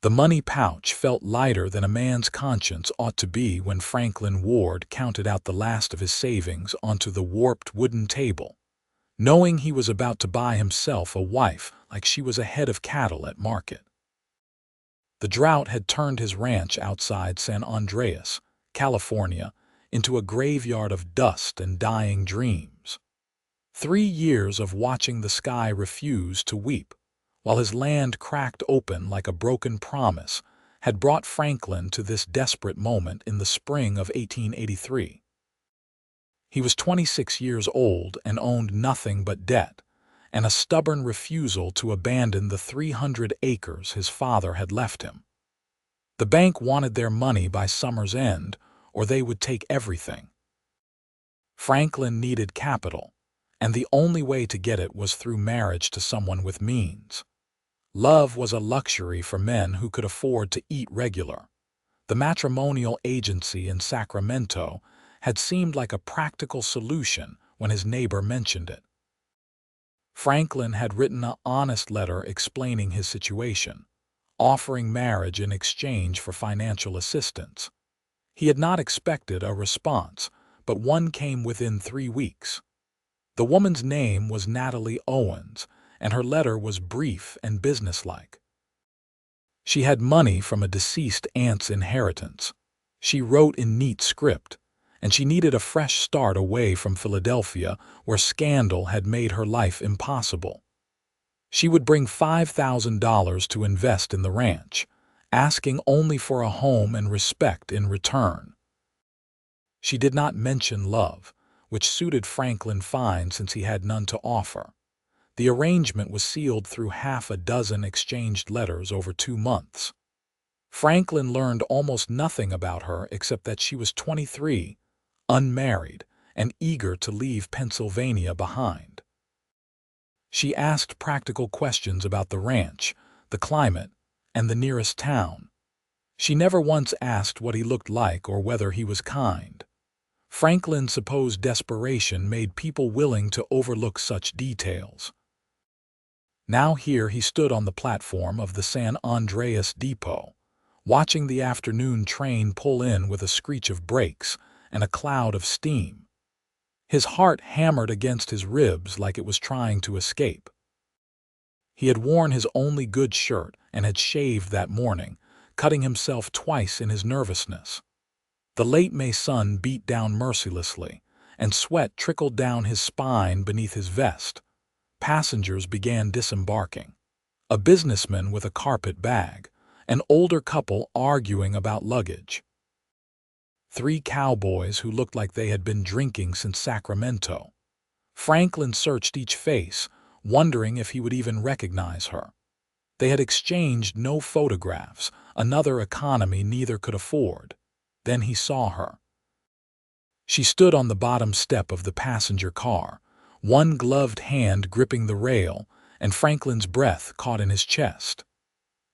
The money pouch felt lighter than a man's conscience ought to be when Franklin Ward counted out the last of his savings onto the warped wooden table, knowing he was about to buy himself a wife like she was a head of cattle at market. The drought had turned his ranch outside San Andreas, California, into a graveyard of dust and dying dreams. 3 years of watching the sky refuse to weep, while his land cracked open like a broken promise, had brought Franklin to this desperate moment in the spring of 1883. He was 26 years old and owned nothing but debt, and a stubborn refusal to abandon the 300 acres his father had left him. The bank wanted their money by summer's end, or they would take everything. Franklin needed capital, and the only way to get it was through marriage to someone with means. Love was a luxury for men who could afford to eat regular. The matrimonial agency in Sacramento had seemed like a practical solution when his neighbor mentioned it. Franklin had written an honest letter explaining his situation, offering marriage in exchange for financial assistance. He had not expected a response, but one came within 3 weeks. The woman's name was Natalie Owens, and her letter was brief and businesslike. She had money from a deceased aunt's inheritance. She wrote in neat script, and she needed a fresh start away from Philadelphia, where scandal had made her life impossible. She would bring $5,000 to invest in the ranch, asking only for a home and respect in return. She did not mention love, which suited Franklin fine since he had none to offer. The arrangement was sealed through half a dozen exchanged letters over 2 months. Franklin learned almost nothing about her except that she was 23, unmarried, and eager to leave Pennsylvania behind. She asked practical questions about the ranch, the climate, and the nearest town. She never once asked what he looked like or whether he was kind. Franklin supposed desperation made people willing to overlook such details. Now here he stood on the platform of the San Andreas depot, watching the afternoon train pull in with a screech of brakes and a cloud of steam. His heart hammered against his ribs like it was trying to escape. He had worn his only good shirt and had shaved that morning, cutting himself twice in his nervousness. The late May sun beat down mercilessly, and sweat trickled down his spine beneath his vest. Passengers began disembarking. A businessman with a carpet bag, an older couple arguing about luggage. 3 cowboys who looked like they had been drinking since Sacramento. Franklin searched each face, wondering if he would even recognize her. They had exchanged no photographs, another economy neither could afford. Then he saw her. She stood on the bottom step of the passenger car, one gloved hand gripping the rail, and Franklin's breath caught in his chest.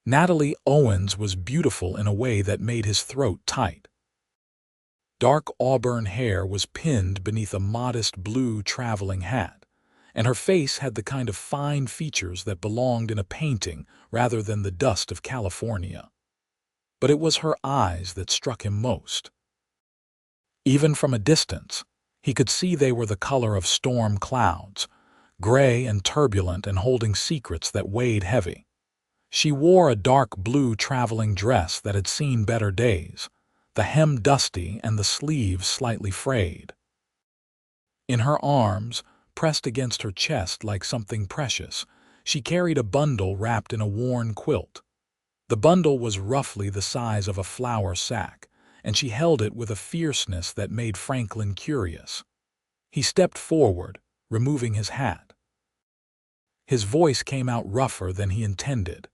Natalie Owens was beautiful in a way that made his throat tight. Dark auburn hair was pinned beneath a modest blue traveling hat, and her face had the kind of fine features that belonged in a painting rather than the dust of California. But it was her eyes that struck him most. Even from a distance, he could see they were the color of storm clouds, gray and turbulent and holding secrets that weighed heavy. She wore a dark blue traveling dress that had seen better days, the hem dusty and the sleeves slightly frayed. In her arms, pressed against her chest like something precious, she carried a bundle wrapped in a worn quilt. The bundle was roughly the size of a flour sack, and she held it with a fierceness that made Franklin curious. He stepped forward, removing his hat. His voice came out rougher than he intended.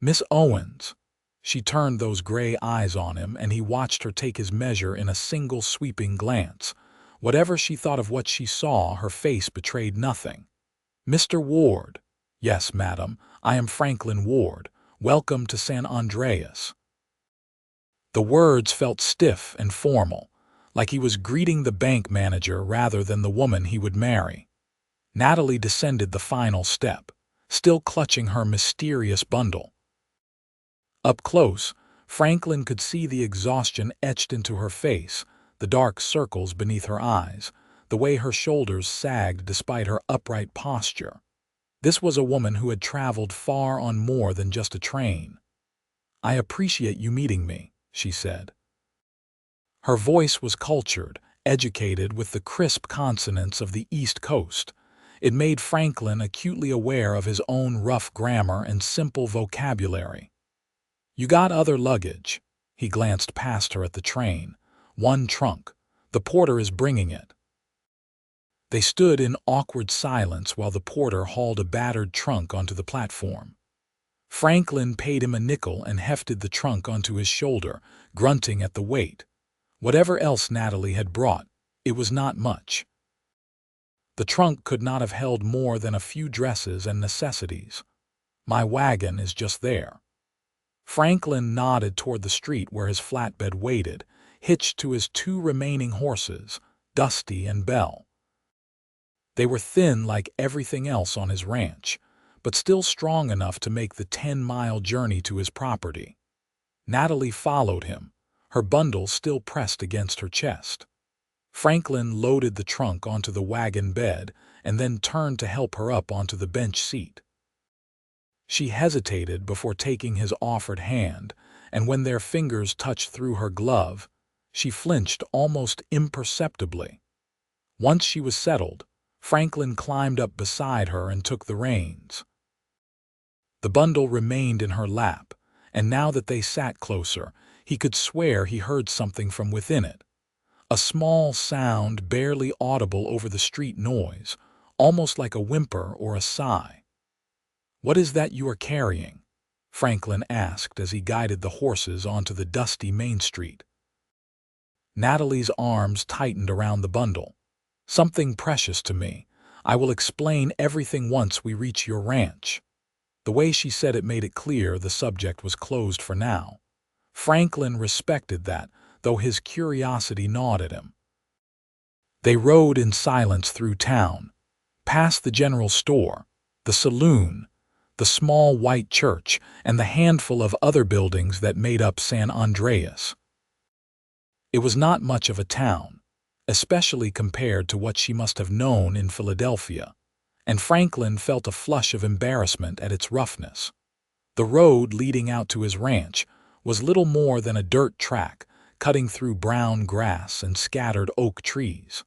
"Miss Owens." She turned those gray eyes on him, and he watched her take his measure in a single sweeping glance. Whatever she thought of what she saw, her face betrayed nothing. "Mr. Ward." "Yes, madam, I am Franklin Ward. Welcome to San Andreas." The words felt stiff and formal, like he was greeting the bank manager rather than the woman he would marry. Natalie descended the final step, still clutching her mysterious bundle. Up close, Franklin could see the exhaustion etched into her face, the dark circles beneath her eyes, the way her shoulders sagged despite her upright posture. This was a woman who had traveled far on more than just a train. "I appreciate you meeting me," she said. Her voice was cultured, educated with the crisp consonants of the East Coast. It made Franklin acutely aware of his own rough grammar and simple vocabulary. "You got other luggage?" He glanced past her at the train. "One trunk. The porter is bringing it." They stood in awkward silence while the porter hauled a battered trunk onto the platform. Franklin paid him a nickel and hefted the trunk onto his shoulder, grunting at the weight. Whatever else Natalie had brought, it was not much. The trunk could not have held more than a few dresses and necessities. "My wagon is just there." Franklin nodded toward the street where his flatbed waited, hitched to his two remaining horses, Dusty and Belle. They were thin like everything else on his ranch, but still strong enough to make the 10-mile journey to his property. Natalie followed him, her bundle still pressed against her chest. Franklin loaded the trunk onto the wagon bed and then turned to help her up onto the bench seat. She hesitated before taking his offered hand, and when their fingers touched through her glove, she flinched almost imperceptibly. Once she was settled, Franklin climbed up beside her and took the reins. The bundle remained in her lap, and now that they sat closer, he could swear he heard something from within it. A small sound barely audible over the street noise, almost like a whimper or a sigh. "What is that you are carrying?" Franklin asked as he guided the horses onto the dusty Main Street. Natalie's arms tightened around the bundle. "Something precious to me. I will explain everything once we reach your ranch." The way she said it made it clear the subject was closed for now. Franklin respected that, though his curiosity gnawed at him. They rode in silence through town, past the general store, the saloon, the small white church, and the handful of other buildings that made up San Andreas. It was not much of a town, especially compared to what she must have known in Philadelphia, and Franklin felt a flush of embarrassment at its roughness. The road leading out to his ranch was little more than a dirt track, cutting through brown grass and scattered oak trees.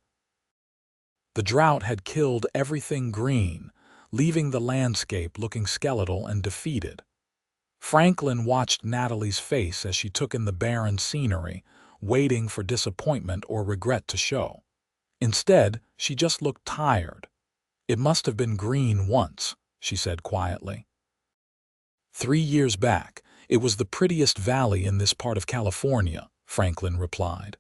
The drought had killed everything green, leaving the landscape looking skeletal and defeated. Franklin watched Natalie's face as she took in the barren scenery, waiting for disappointment or regret to show. Instead, she just looked tired. "It must have been green once," she said quietly. 3 years back, it was the prettiest valley in this part of California," Franklin replied.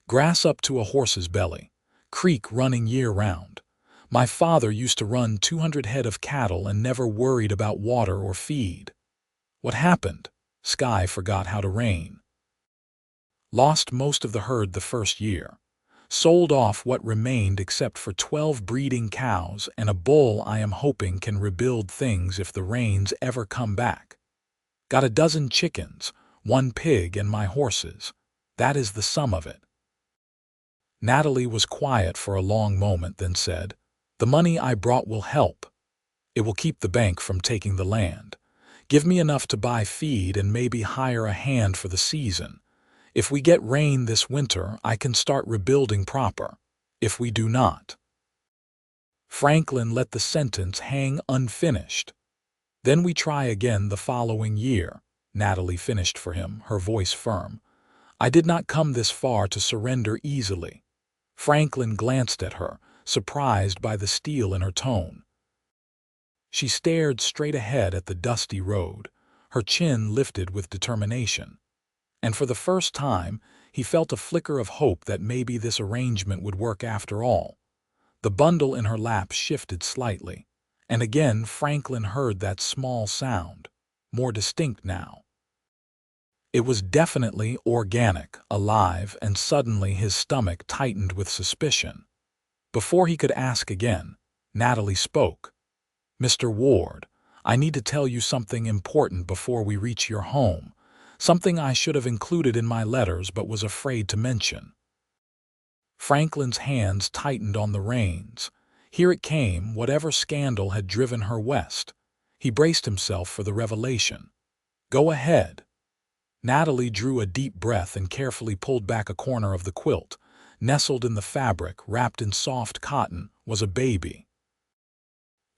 "Grass up to a horse's belly, creek running year-round. My father used to run 200 head of cattle and never worried about water or feed. What happened? Sky forgot how to rain. Lost most of the herd the first year. Sold off what remained except for 12 breeding cows and a bull I am hoping can rebuild things if the rains ever come back. Got a dozen chickens, 1 pig and my horses. That is the sum of it." Natalie was quiet for a long moment, then said, "The money I brought will help. It will keep the bank from taking the land. Give me enough to buy feed and maybe hire a hand for the season. If we get rain this winter, I can start rebuilding proper. If we do not—" Franklin let the sentence hang unfinished. "Then we try again the following year," Natalie finished for him, her voice firm. "I did not come this far to surrender easily." Franklin glanced at her, surprised by the steel in her tone. She stared straight ahead at the dusty road, her chin lifted with determination. And for the first time, he felt a flicker of hope that maybe this arrangement would work after all. The bundle in her lap shifted slightly, and again Franklin heard that small sound, more distinct now. It was definitely organic, alive, and suddenly his stomach tightened with suspicion. Before he could ask again, Natalie spoke. "Mr. Ward, I need to tell you something important before we reach your home. something I should have included in my letters but was afraid to mention. Franklin's hands tightened on the reins. Here it came, whatever scandal had driven her west. He braced himself for the revelation. "Go ahead." Natalie drew a deep breath and carefully pulled back a corner of the quilt. Nestled in the fabric, wrapped in soft cotton, was a baby.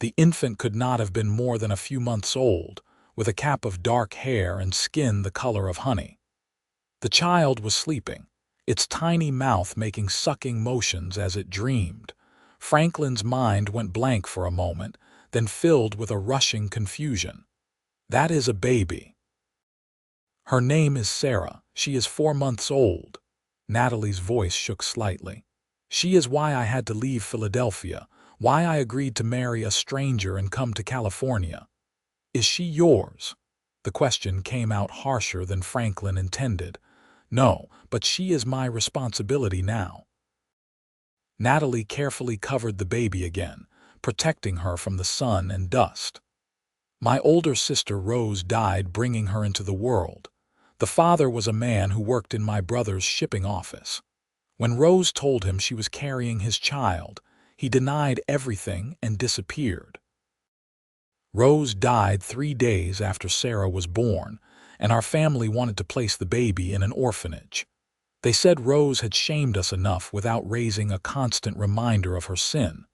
The infant could not have been more than a few months old, with a cap of dark hair and skin the color of honey. The child was sleeping, its tiny mouth making sucking motions as it dreamed. Franklin's mind went blank for a moment, then filled with a rushing confusion. "That is a baby. Her name is Sarah. She is 4 months old." Natalie's voice shook slightly. "She is why I had to leave Philadelphia, why I agreed to marry a stranger and come to California." "Is she yours?" The question came out harsher than Franklin intended. "No, but she is my responsibility now." Natalie carefully covered the baby again, protecting her from the sun and dust. "My older sister Rose died bringing her into the world. The father was a man who worked in my brother's shipping office. When Rose told him she was carrying his child, he denied everything and disappeared. Rose died 3 days after Sarah was born, and our family wanted to place the baby in an orphanage. They said Rose had shamed us enough without raising a constant reminder of her sin.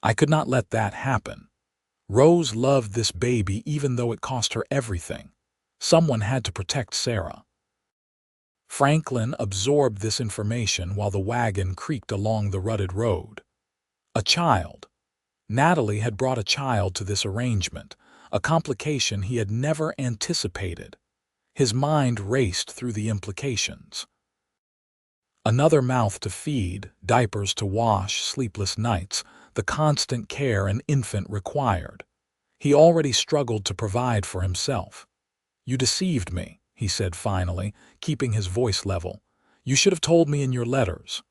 I could not let that happen. Rose loved this baby even though it cost her everything. Someone had to protect Sarah." Franklin absorbed this information while the wagon creaked along the rutted road. A child. Natalie had brought a child to this arrangement, a complication he had never anticipated. His mind raced through the implications. Another mouth to feed, diapers to wash, sleepless nights, the constant care an infant required. He already struggled to provide for himself. "You deceived me," he said finally, keeping his voice level. "You should have told me in your letters.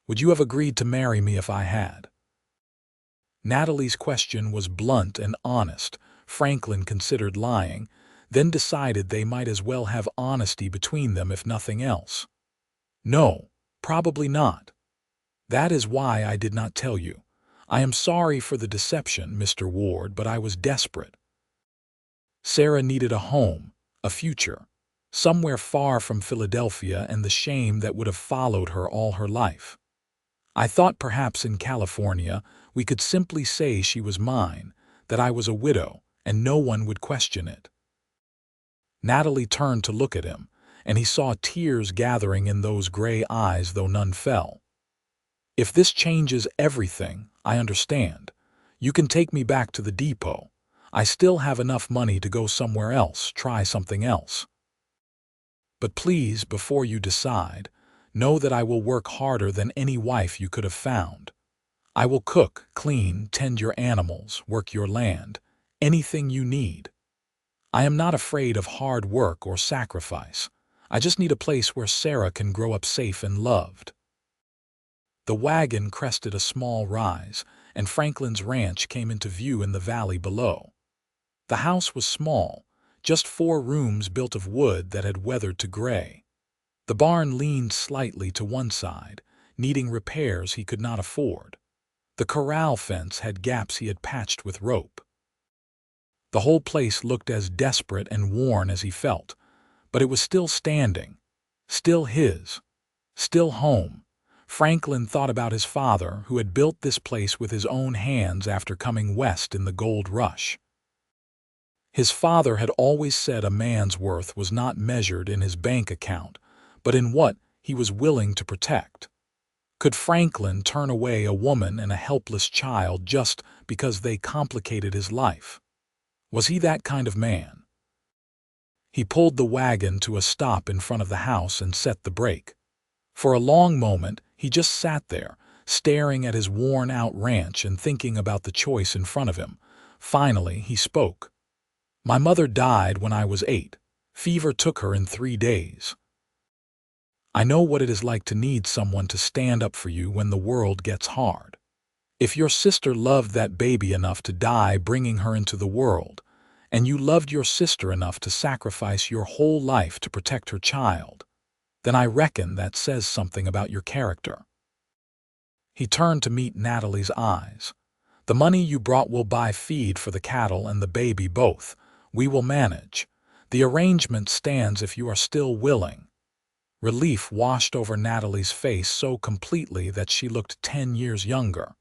Would you have agreed to marry me if I had?" Natalie's question was blunt and honest. Franklin considered lying, then decided they might as well have honesty between them if nothing else. "No, probably not. That is why I did not tell you. I am sorry for the deception, Mr. Ward, but I was desperate. Sarah needed a home, a future, somewhere far from Philadelphia and the shame that would have followed her all her life. I thought perhaps in California we could simply say she was mine, that I was a widow, and no one would question it." Natalie turned to look at him, and he saw tears gathering in those gray eyes though none fell. "If this changes everything, I understand. You can take me back to the depot. I still have enough money to go somewhere else, try something else. But please, before you decide, know that I will work harder than any wife you could have found. I will cook, clean, tend your animals, work your land, anything you need. I am not afraid of hard work or sacrifice. I just need a place where Sarah can grow up safe and loved." The wagon crested a small rise, and Franklin's ranch came into view in the valley below. The house was small, just 4 rooms built of wood that had weathered to gray. The barn leaned slightly to one side, needing repairs he could not afford. The corral fence had gaps he had patched with rope. The whole place looked as desperate and worn as he felt, but it was still standing, still his, still home. Franklin thought about his father, who had built this place with his own hands after coming west in the gold rush. His father had always said a man's worth was not measured in his bank account, but in what he was willing to protect. Could Franklin turn away a woman and a helpless child just because they complicated his life? Was he that kind of man? He pulled the wagon to a stop in front of the house and set the brake. For a long moment, he just sat there, staring at his worn-out ranch and thinking about the choice in front of him. Finally, he spoke. "My mother died when I was 8. Fever took her in 3 days. I know what it is like to need someone to stand up for you when the world gets hard. If your sister loved that baby enough to die bringing her into the world, and you loved your sister enough to sacrifice your whole life to protect her child, then I reckon that says something about your character." He turned to meet Natalie's eyes. "The money you brought will buy feed for the cattle and the baby both. We will manage. The arrangement stands if you are still willing." Relief washed over Natalie's face so completely that she looked 10 years younger.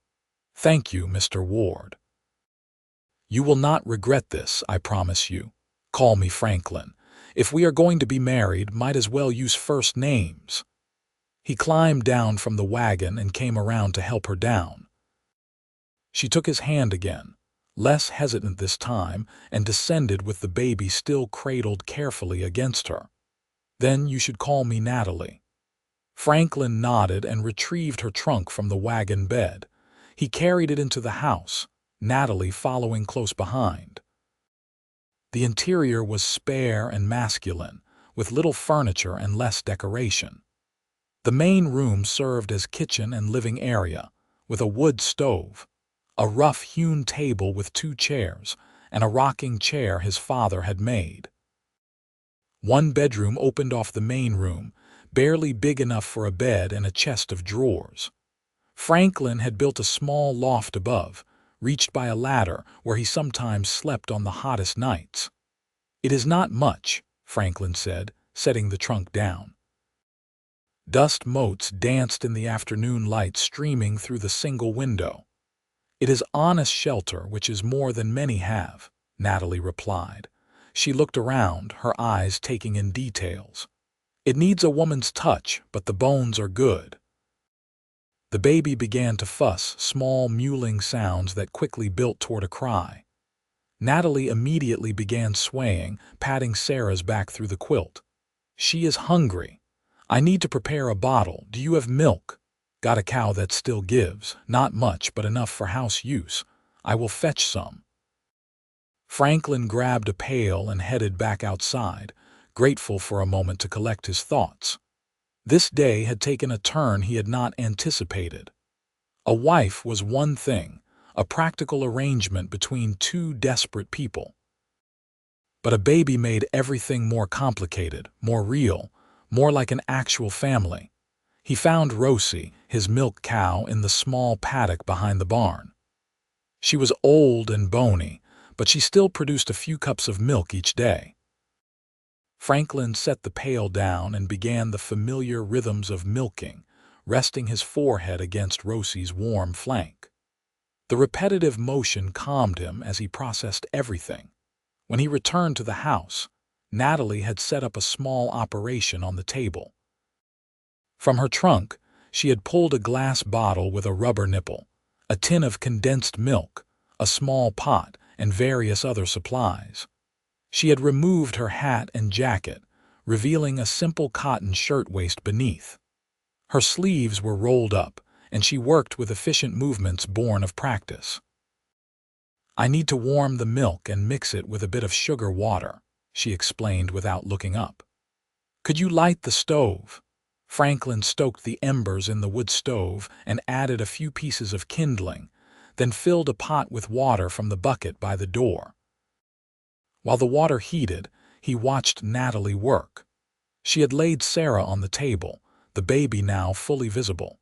"Thank you, Mr. Ward. You will not regret this, I promise you. Call me Franklin. If we are going to be married, might as well use first names." He climbed down from the wagon and came around to help her down. She took his hand again, less hesitant this time, and descended with the baby still cradled carefully against her. "Then you should call me Natalie." Franklin nodded and retrieved her trunk from the wagon bed. He carried it into the house, Natalie following close behind. The interior was spare and masculine, with little furniture and less decoration. The main room served as kitchen and living area, with a wood stove, a rough-hewn table with 2 chairs, and a rocking chair his father had made. One bedroom opened off the main room, barely big enough for a bed and a chest of drawers. Franklin had built a small loft above, reached by a ladder where he sometimes slept on the hottest nights. "It is not much," Franklin said, setting the trunk down. Dust motes danced in the afternoon light streaming through the single window. "It is honest shelter, which is more than many have," Natalie replied. She looked around, her eyes taking in details. "It needs a woman's touch, but the bones are good." The baby began to fuss, small mewling sounds that quickly built toward a cry. Natalie immediately began swaying, patting Sarah's back through the quilt. "She is hungry. I need to prepare a bottle. Do you have milk?" "Got a cow that still gives. Not much, but enough for house use. I will fetch some." Franklin grabbed a pail and headed back outside, grateful for a moment to collect his thoughts. This day had taken a turn he had not anticipated. A wife was one thing, a practical arrangement between 2 desperate people. But a baby made everything more complicated, more real, more like an actual family. He found Rosie, his milk cow, in the small paddock behind the barn. She was old and bony, but she still produced a few cups of milk each day. Franklin set the pail down and began the familiar rhythms of milking, resting his forehead against Rosie's warm flank. The repetitive motion calmed him as he processed everything. When he returned to the house, Natalie had set up a small operation on the table. From her trunk, she had pulled a glass bottle with a rubber nipple, a tin of condensed milk, a small pot, and various other supplies. She had removed her hat and jacket, revealing a simple cotton shirtwaist beneath. Her sleeves were rolled up, and she worked with efficient movements born of practice. "I need to warm the milk and mix it with a bit of sugar water," she explained without looking up. "Could you light the stove?" Franklin stoked the embers in the wood stove and added a few pieces of kindling, then filled a pot with water from the bucket by the door. While the water heated, he watched Natalie work. She had laid Sarah on the table, the baby now fully visible.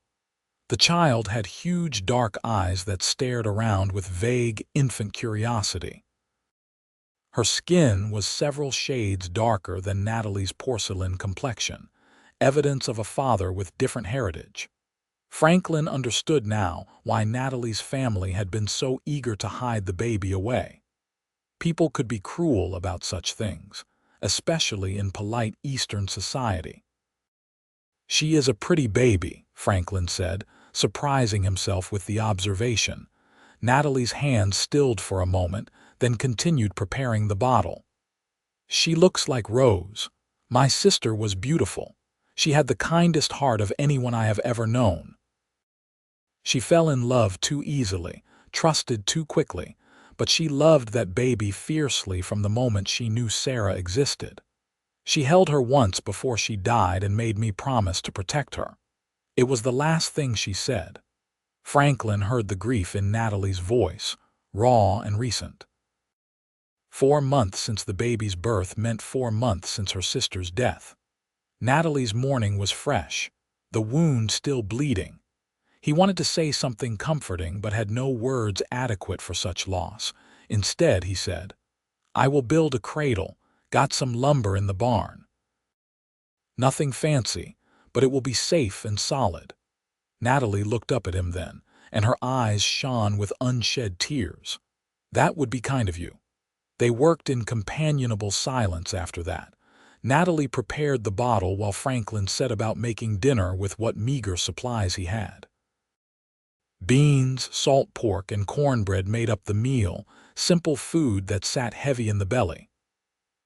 The child had huge dark eyes that stared around with vague infant curiosity. Her skin was several shades darker than Natalie's porcelain complexion, evidence of a father with different heritage. Franklin understood now why Natalie's family had been so eager to hide the baby away. People could be cruel about such things, especially in polite Eastern society. "She is a pretty baby," Franklin said, surprising himself with the observation. Natalie's hand stilled for a moment, then continued preparing the bottle. "She looks like Rose. My sister was beautiful. She had the kindest heart of anyone I have ever known. She fell in love too easily, trusted too quickly, but she loved that baby fiercely from the moment she knew Sarah existed. She held her once before she died and made me promise to protect her. It was the last thing she said." Franklin heard the grief in Natalie's voice, raw and recent. 4 months since the baby's birth meant 4 months since her sister's death. Natalie's mourning was fresh, the wound still bleeding. He wanted to say something comforting but had no words adequate for such loss. Instead, he said, "I will build a cradle, got some lumber in the barn. Nothing fancy, but it will be safe and solid." Natalie looked up at him then, and her eyes shone with unshed tears. "That would be kind of you." They worked in companionable silence after that. Natalie prepared the bottle while Franklin set about making dinner with what meager supplies he had. Beans, salt pork, and cornbread made up the meal, simple food that sat heavy in the belly.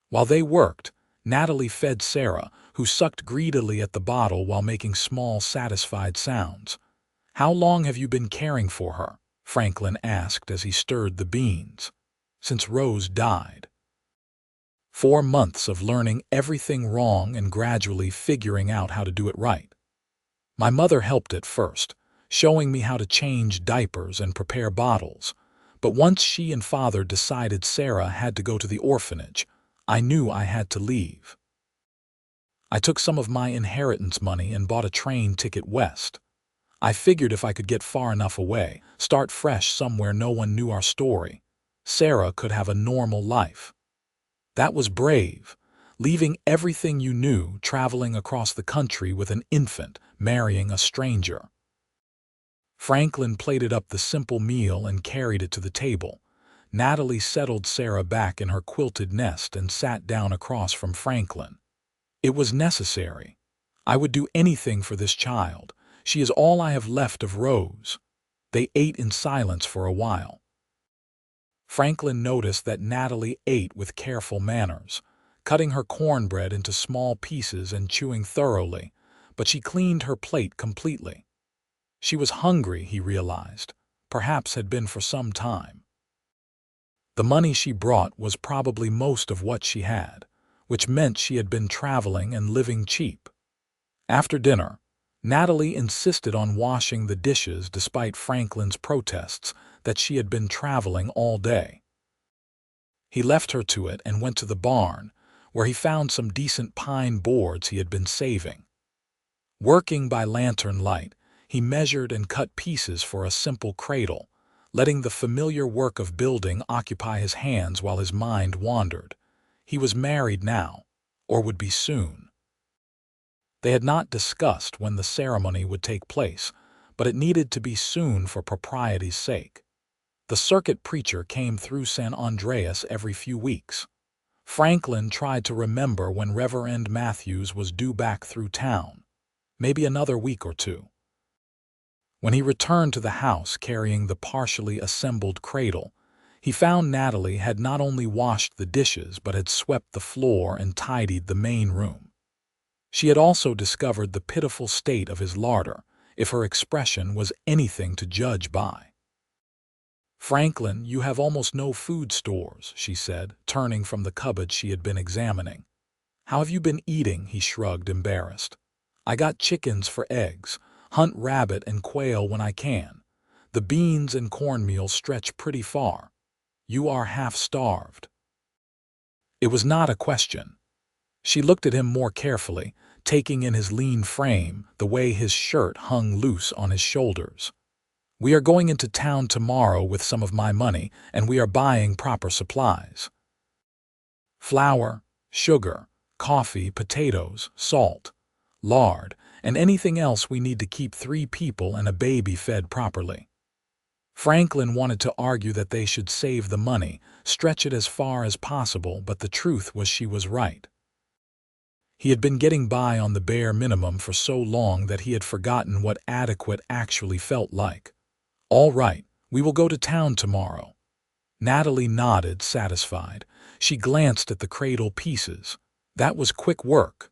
While they worked, Natalie fed Sarah, who sucked greedily at the bottle while making small, satisfied sounds. "How long have you been caring for her?" Franklin asked as he stirred the beans. "Since Rose died." 4 months of learning everything wrong and gradually figuring out how to do it right. My mother helped at first, showing me how to change diapers and prepare bottles. But once she and father decided Sarah had to go to the orphanage, I knew I had to leave. I took some of my inheritance money and bought a train ticket west. I figured if I could get far enough away, start fresh somewhere no one knew our story, Sarah could have a normal life. That was brave, leaving everything you knew, traveling across the country with an infant, marrying a stranger. Franklin plated up the simple meal and carried it to the table. Natalie settled Sarah back in her quilted nest and sat down across from Franklin. "It was necessary. I would do anything for this child. She is all I have left of Rose." They ate in silence for a while. Franklin noticed that Natalie ate with careful manners, cutting her cornbread into small pieces and chewing thoroughly, but she cleaned her plate completely. She was hungry, he realized, perhaps had been for some time. The money she brought was probably most of what she had, which meant she had been traveling and living cheap. After dinner, Natalie insisted on washing the dishes despite Franklin's protests that she had been traveling all day. He left her to it and went to the barn, where he found some decent pine boards he had been saving. Working by lantern light, he measured and cut pieces for a simple cradle, letting the familiar work of building occupy his hands while his mind wandered. He was married now, or would be soon. They had not discussed when the ceremony would take place, but it needed to be soon for propriety's sake. The circuit preacher came through San Andreas every few weeks. Franklin tried to remember when Reverend Matthews was due back through town, maybe another week or two. When he returned to the house carrying the partially assembled cradle, he found Natalie had not only washed the dishes but had swept the floor and tidied the main room. She had also discovered the pitiful state of his larder, if her expression was anything to judge by. "Franklin, you have almost no food stores," she said, turning from the cupboard she had been examining. "How have you been eating?" he shrugged, embarrassed. "I got chickens for eggs, hunt rabbit and quail when I can. The beans and cornmeal stretch pretty far. You are half-starved." It was not a question. She looked at him more carefully, taking in his lean frame, the way his shirt hung loose on his shoulders. "We are going into town tomorrow with some of my money, and we are buying proper supplies. Flour, sugar, coffee, potatoes, salt, lard, and anything else we need to keep 3 people and a baby fed properly." Franklin wanted to argue that they should save the money, stretch it as far as possible, but the truth was she was right. He had been getting by on the bare minimum for so long that he had forgotten what adequate actually felt like. "All right, we will go to town tomorrow." Natalie nodded, satisfied. She glanced at the cradle pieces. "That was quick work.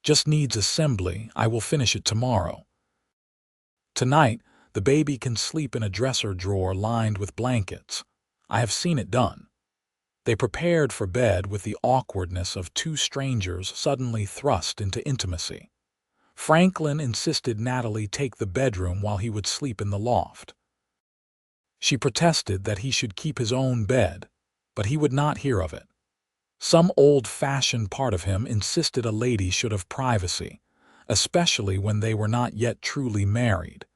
Just needs assembly. I will finish it tomorrow. Tonight, the baby can sleep in a dresser drawer lined with blankets. I have seen it done." They prepared for bed with the awkwardness of 2 strangers suddenly thrust into intimacy. Franklin insisted Natalie take the bedroom while he would sleep in the loft. She protested that he should keep his own bed. but he would not hear of it. Some old-fashioned part of him insisted a lady should have privacy, especially when they were not yet truly married.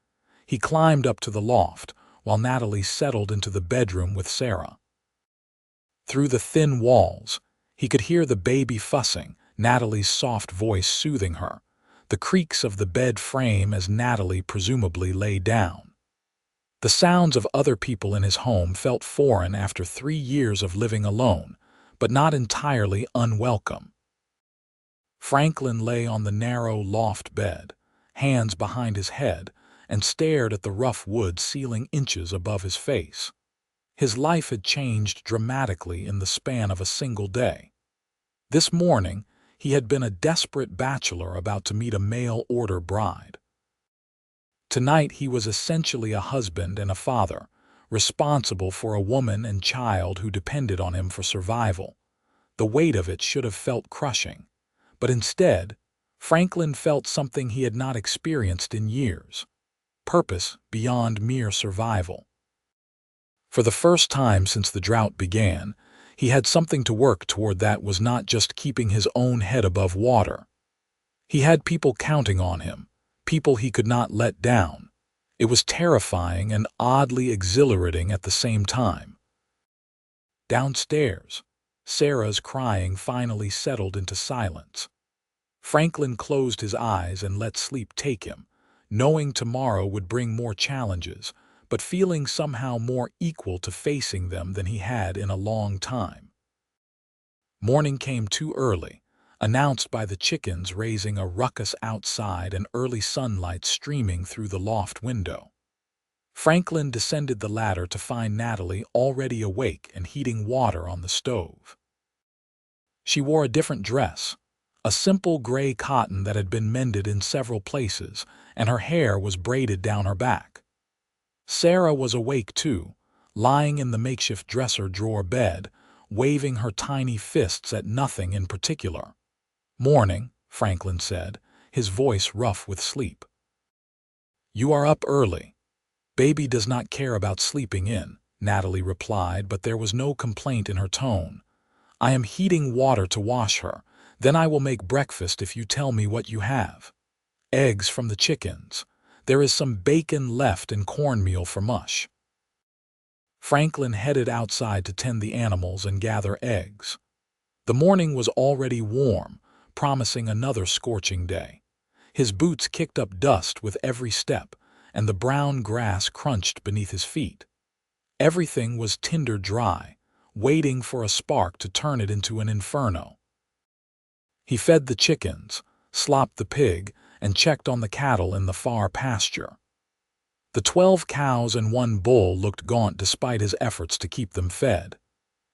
He climbed up to the loft, while Natalie settled into the bedroom with Sarah. Through the thin walls, he could hear the baby fussing, Natalie's soft voice soothing her, the creaks of the bed frame as Natalie presumably lay down. The sounds of other people in his home felt foreign after 3 years of living alone, but not entirely unwelcome. Franklin lay on the narrow loft bed, hands behind his head, and stared at the rough wood ceiling inches above his face. His life had changed dramatically in the span of a single day. This morning, he had been a desperate bachelor about to meet a mail-order bride. Tonight he was essentially a husband and a father, responsible for a woman and child who depended on him for survival. The weight of it should have felt crushing, but instead, Franklin felt something he had not experienced in years: purpose beyond mere survival. For the first time since the drought began, he had something to work toward that was not just keeping his own head above water. He had people counting on him, people he could not let down. It was terrifying and oddly exhilarating at the same time. Downstairs, Sarah's crying finally settled into silence. Franklin closed his eyes and let sleep take him, knowing tomorrow would bring more challenges, but feeling somehow more equal to facing them than he had in a long time. Morning came too early, announced by the chickens raising a ruckus outside and early sunlight streaming through the loft window. Franklin descended the ladder to find Natalie already awake and heating water on the stove. She wore a different dress, a simple gray cotton that had been mended in several places, and her hair was braided down her back. Sarah was awake too, lying in the makeshift dresser drawer bed, waving her tiny fists at nothing in particular. "Morning," Franklin said, his voice rough with sleep. "You are up early." "Baby does not care about sleeping in," Natalie replied, but there was no complaint in her tone. "I am heating water to wash her. Then I will make breakfast if you tell me what you have." "Eggs from the chickens. There is some bacon left and cornmeal for mush." Franklin headed outside to tend the animals and gather eggs. The morning was already warm, promising another scorching day. His boots kicked up dust with every step, and the brown grass crunched beneath his feet. Everything was tinder dry, waiting for a spark to turn it into an inferno. He fed the chickens, slopped the pig, and checked on the cattle in the far pasture. The 12 cows and 1 bull looked gaunt despite his efforts to keep them fed.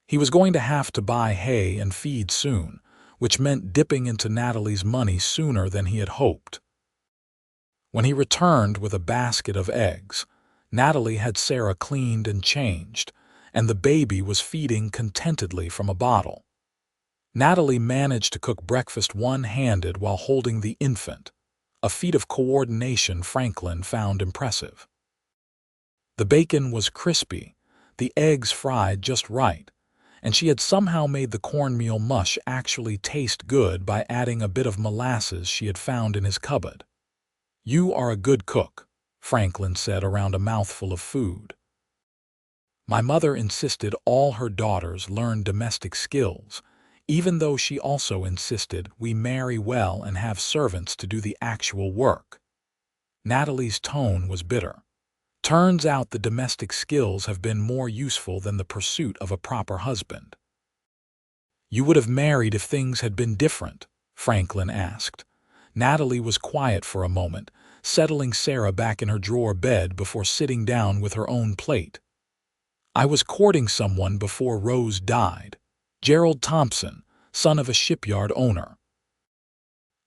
He was going to have to buy hay and feed soon, which meant dipping into Natalie's money sooner than he had hoped. When he returned with a basket of eggs, Natalie had Sarah cleaned and changed, and the baby was feeding contentedly from a bottle. Natalie managed to cook breakfast one-handed while holding the infant, a feat of coordination Franklin found impressive. The bacon was crispy, the eggs fried just right, and she had somehow made the cornmeal mush actually taste good by adding a bit of molasses she had found in his cupboard. "You are a good cook," Franklin said around a mouthful of food. "My mother insisted all her daughters learn domestic skills, even though she also insisted we marry well and have servants to do the actual work." Natalie's tone was bitter. "Turns out the domestic skills have been more useful than the pursuit of a proper husband." "You would have married if things had been different?" Franklin asked. Natalie was quiet for a moment, settling Sarah back in her drawer bed before sitting down with her own plate. "I was courting someone before Rose died. Gerald Thompson, son of a shipyard owner.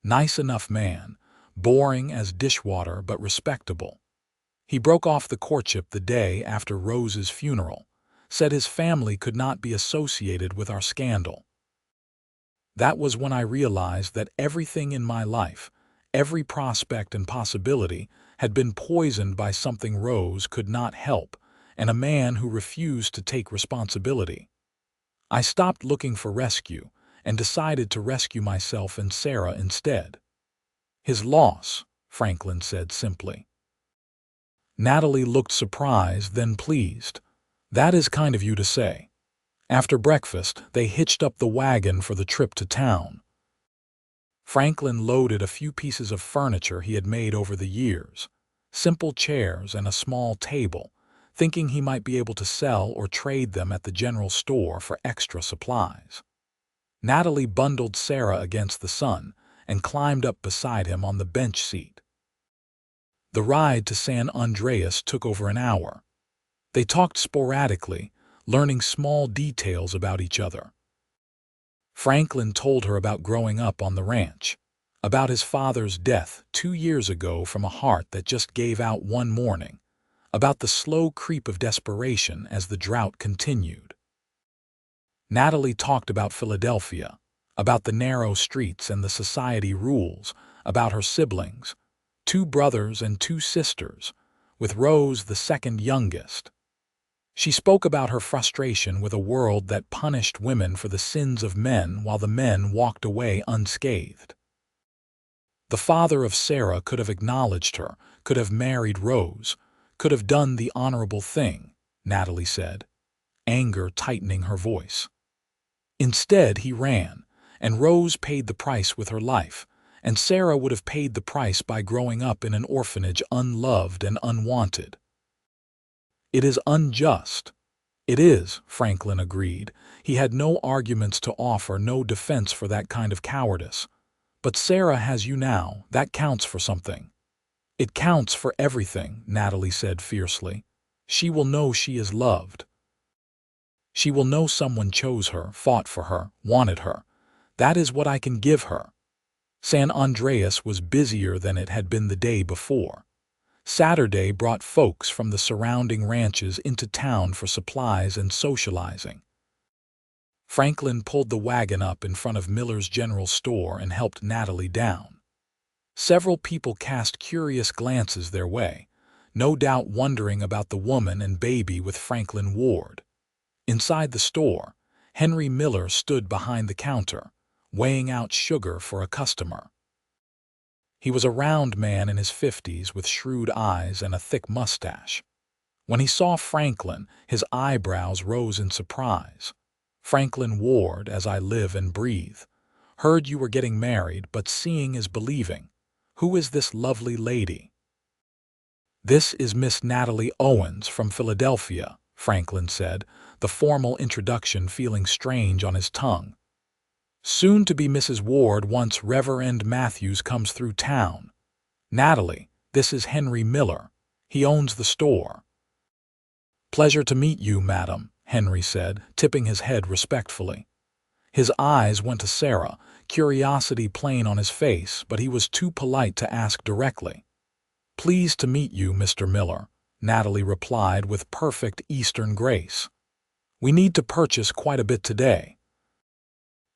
Nice enough man, boring as dishwater but respectable. He broke off the courtship the day after Rose's funeral, said his family could not be associated with our scandal. That was when I realized that everything in my life, every prospect and possibility, had been poisoned by something Rose could not help, and a man who refused to take responsibility. I stopped looking for rescue and decided to rescue myself and Sarah instead. His loss, Franklin said simply. Natalie looked surprised, then pleased. That is kind of you to say. After breakfast, they hitched up the wagon for the trip to town. Franklin loaded a few pieces of furniture he had made over the years, simple chairs and a small table, thinking he might be able to sell or trade them at the general store for extra supplies. Natalie bundled Sarah against the sun and climbed up beside him on the bench seat. The ride to San Andreas took over an hour. They talked sporadically, learning small details about each other. Franklin told her about growing up on the ranch, about his father's death 2 years ago from a heart that just gave out one morning, about the slow creep of desperation as the drought continued. Natalie talked about Philadelphia, about the narrow streets and the society rules, about her siblings, 2 brothers and 2 sisters, with Rose the second youngest. She spoke about her frustration with a world that punished women for the sins of men while the men walked away unscathed. The father of Sarah could have acknowledged her, could have married Rose, could have done the honorable thing, Natalie said, anger tightening her voice. Instead, he ran, and Rose paid the price with her life, and Sarah would have paid the price by growing up in an orphanage unloved and unwanted. It is unjust. It is, Franklin agreed. He had no arguments to offer, no defense for that kind of cowardice. But Sarah has you now. That counts for something. It counts for everything, Natalie said fiercely. She will know she is loved. She will know someone chose her, fought for her, wanted her. That is what I can give her. San Andreas was busier than it had been the day before. Saturday brought folks from the surrounding ranches into town for supplies and socializing. Franklin pulled the wagon up in front of Miller's General Store and helped Natalie down. Several people cast curious glances their way, no doubt wondering about the woman and baby with Franklin Ward. Inside the store, Henry Miller stood behind the counter, weighing out sugar for a customer. He was a round man in his 50s with shrewd eyes and a thick mustache. When he saw Franklin, his eyebrows rose in surprise. Franklin Ward, as I live and breathe. Heard you were getting married, but seeing is believing. Who is this lovely lady? This is Miss Natalie Owens from Philadelphia, Franklin said, the formal introduction feeling strange on his tongue. Soon to be Mrs. Ward once Reverend Matthews comes through town. Natalie, this is Henry Miller. He owns the store. Pleasure to meet you, madam, Henry said, tipping his head respectfully. His eyes went to Sarah, curiosity plain on his face, but he was too polite to ask directly. Pleased to meet you, Mr. Miller, Natalie replied with perfect Eastern grace. We need to purchase quite a bit today.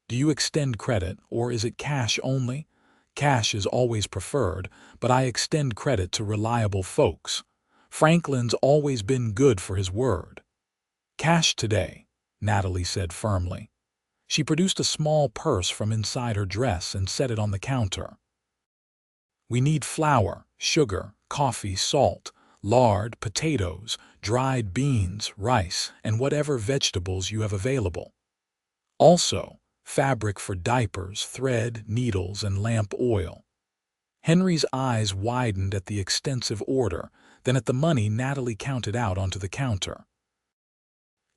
Do you extend credit, or is it cash only? Cash is always preferred, but I extend credit to reliable folks. Franklin's always been good for his word. Cash today, Natalie said firmly. She produced a small purse from inside her dress and set it on the counter. We need flour, sugar, coffee, salt, lard, potatoes, dried beans, rice, and whatever vegetables you have available. Also, fabric for diapers, thread, needles, and lamp oil. Henry's eyes widened at the extensive order, then at the money Natalie counted out onto the counter.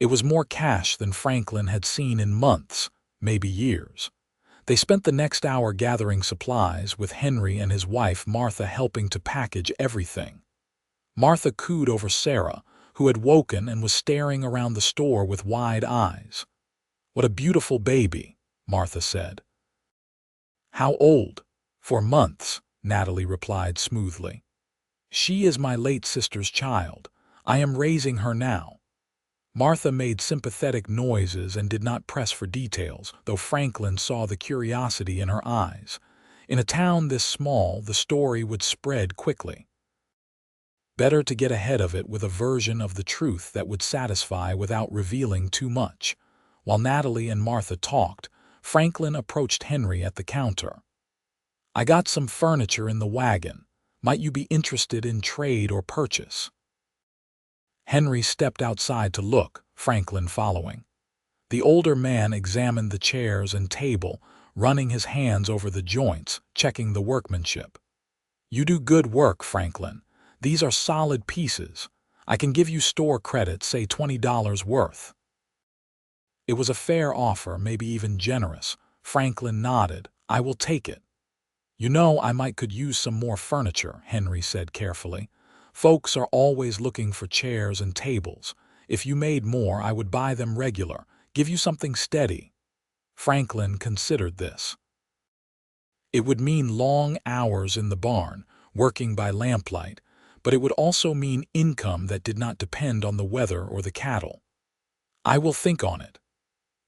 It was more cash than Franklin had seen in months, maybe years. They spent the next hour gathering supplies, with Henry and his wife Martha helping to package everything. Martha cooed over Sarah, who had woken and was staring around the store with wide eyes. What a beautiful baby, Martha said. How old? 4 months, Natalie replied smoothly. She is my late sister's child. I am raising her now. Martha made sympathetic noises and did not press for details, though Franklin saw the curiosity in her eyes. In a town this small, the story would spread quickly. Better to get ahead of it with a version of the truth that would satisfy without revealing too much. While Natalie and Martha talked, Franklin approached Henry at the counter. "I got some furniture in the wagon. Might you be interested in trade or purchase?" Henry stepped outside to look, Franklin following. The older man examined the chairs and table, running his hands over the joints, checking the workmanship. "You do good work, Franklin. These are solid pieces. I can give you store credit, say $20 worth." It was a fair offer, maybe even generous. Franklin nodded. "I will take it." "You know, I might could use some more furniture," Henry said carefully. "Folks are always looking for chairs and tables. If you made more, I would buy them regular, give you something steady." Franklin considered this. It would mean long hours in the barn, working by lamplight, but it would also mean income that did not depend on the weather or the cattle. "I will think on it."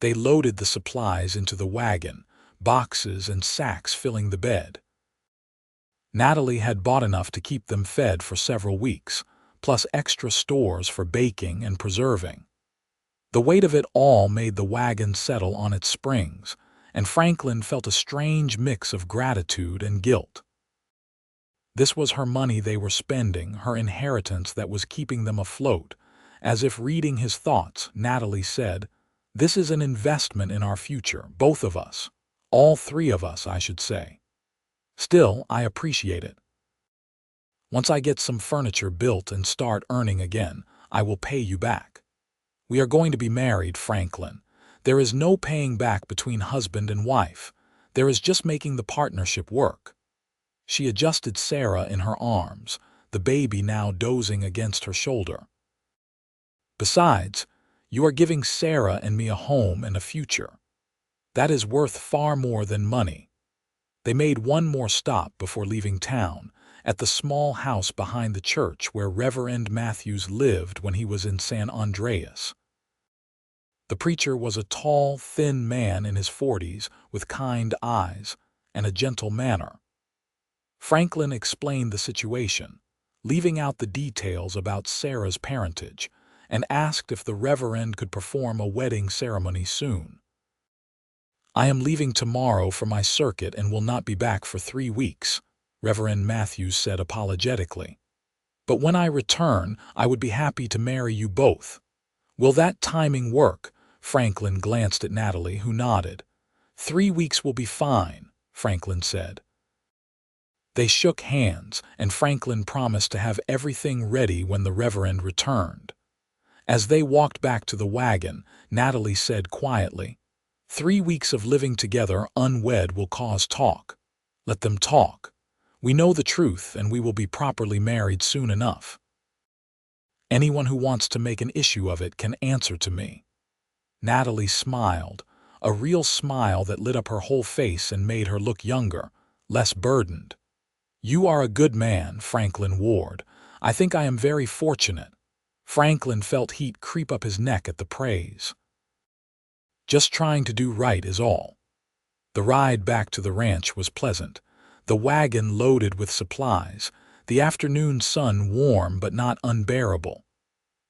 They loaded the supplies into the wagon, boxes and sacks filling the bed. Natalie had bought enough to keep them fed for several weeks, plus extra stores for baking and preserving. The weight of it all made the wagon settle on its springs, and Franklin felt a strange mix of gratitude and guilt. This was her money they were spending, her inheritance that was keeping them afloat. As if reading his thoughts, Natalie said, "This is an investment in our future, both of us. All three of us, I should say. Still, I appreciate it. Once I get some furniture built and start earning again, I will pay you back. We are going to be married, Franklin. There is no paying back between husband and wife. There is just making the partnership work." She adjusted Sarah in her arms, the baby now dozing against her shoulder. "Besides, you are giving Sarah and me a home and a future. That is worth far more than money." They made one more stop before leaving town, at the small house behind the church where Reverend Matthews lived when he was in San Andreas. The preacher was a tall, thin man in his 40s with kind eyes and a gentle manner. Franklin explained the situation, leaving out the details about Sarah's parentage, and asked if the Reverend could perform a wedding ceremony soon. "I am leaving tomorrow for my circuit and will not be back for 3 weeks," Reverend Matthews said apologetically. "But when I return, I would be happy to marry you both. Will that timing work?" Franklin glanced at Natalie, who nodded. 3 weeks will be fine," Franklin said. They shook hands, and Franklin promised to have everything ready when the Reverend returned. As they walked back to the wagon, Natalie said quietly, 3 weeks of living together unwed will cause talk. Let them talk. We know the truth, and we will be properly married soon enough. Anyone who wants to make an issue of it can answer to me." Natalie smiled, a real smile that lit up her whole face and made her look younger, less burdened. "You are a good man, Franklin Ward. I think I am very fortunate." Franklin felt heat creep up his neck at the praise. "Just trying to do right is all." The ride back to the ranch was pleasant, the wagon loaded with supplies, the afternoon sun warm but not unbearable.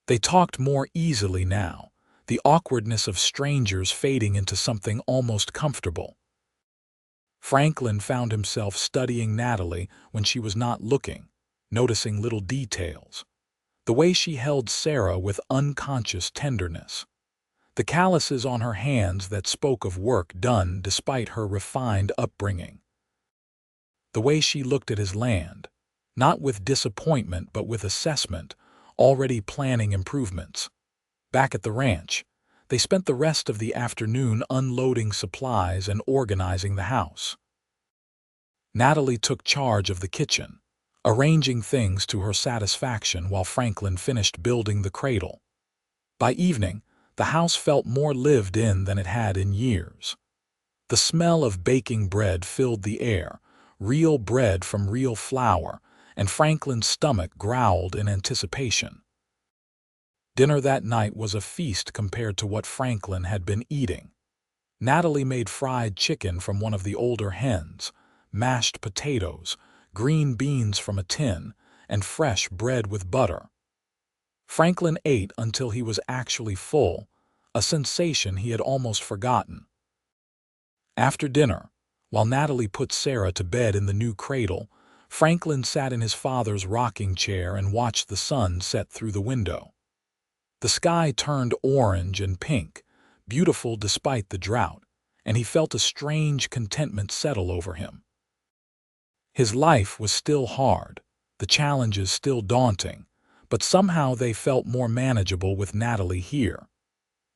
They talked more easily now, the awkwardness of strangers fading into something almost comfortable. Franklin found himself studying Natalie when she was not looking, noticing little details. The way she held Sarah with unconscious tenderness. The calluses on her hands that spoke of work done despite her refined upbringing. The way she looked at his land, not with disappointment but with assessment, already planning improvements. Back at the ranch, they spent the rest of the afternoon unloading supplies and organizing the house. Natalie took charge of the kitchen, arranging things to her satisfaction while Franklin finished building the cradle. By evening, the house felt more lived in than it had in years. The smell of baking bread filled the air, real bread from real flour, and Franklin's stomach growled in anticipation. Dinner that night was a feast compared to what Franklin had been eating. Natalie made fried chicken from one of the older hens, mashed potatoes, green beans from a tin, and fresh bread with butter. Franklin ate until he was actually full, a sensation he had almost forgotten. After dinner, while Natalie put Sarah to bed in the new cradle, Franklin sat in his father's rocking chair and watched the sun set through the window. The sky turned orange and pink, beautiful despite the drought, and he felt a strange contentment settle over him. His life was still hard, the challenges still daunting, but somehow they felt more manageable with Natalie here.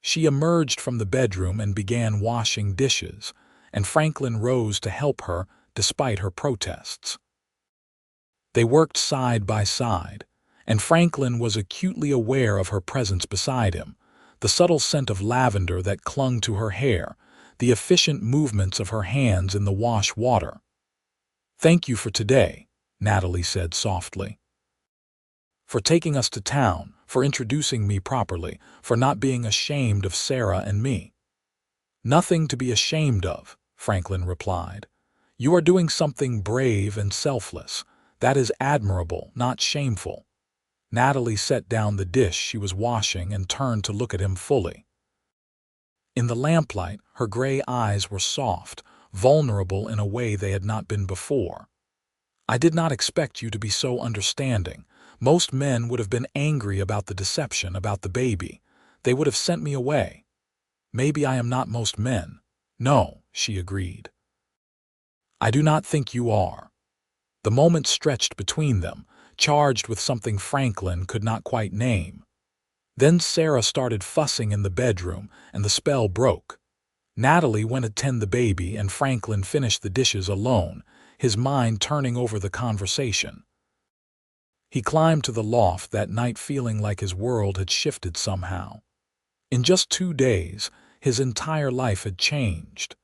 She emerged from the bedroom and began washing dishes, and Franklin rose to help her despite her protests. They worked side by side, and Franklin was acutely aware of her presence beside him, the subtle scent of lavender that clung to her hair, the efficient movements of her hands in the wash water. "Thank you for today," Natalie said softly. "For taking us to town, for introducing me properly, for not being ashamed of Sarah and me." "Nothing to be ashamed of," Franklin replied. "You are doing something brave and selfless. That is admirable, not shameful." Natalie set down the dish she was washing and turned to look at him fully. In the lamplight, her gray eyes were soft, vulnerable in a way they had not been before. "I did not expect you to be so understanding. Most men would have been angry about the deception, about the baby. They would have sent me away." "Maybe I am not most men." "No," she agreed. "I do not think you are." The moment stretched between them, charged with something Franklin could not quite name. Then Sarah started fussing in the bedroom, and the spell broke. Natalie went to tend the baby, and Franklin finished the dishes alone, his mind turning over the conversation. He climbed to the loft that night feeling like his world had shifted somehow. In just 2 days, his entire life had changed.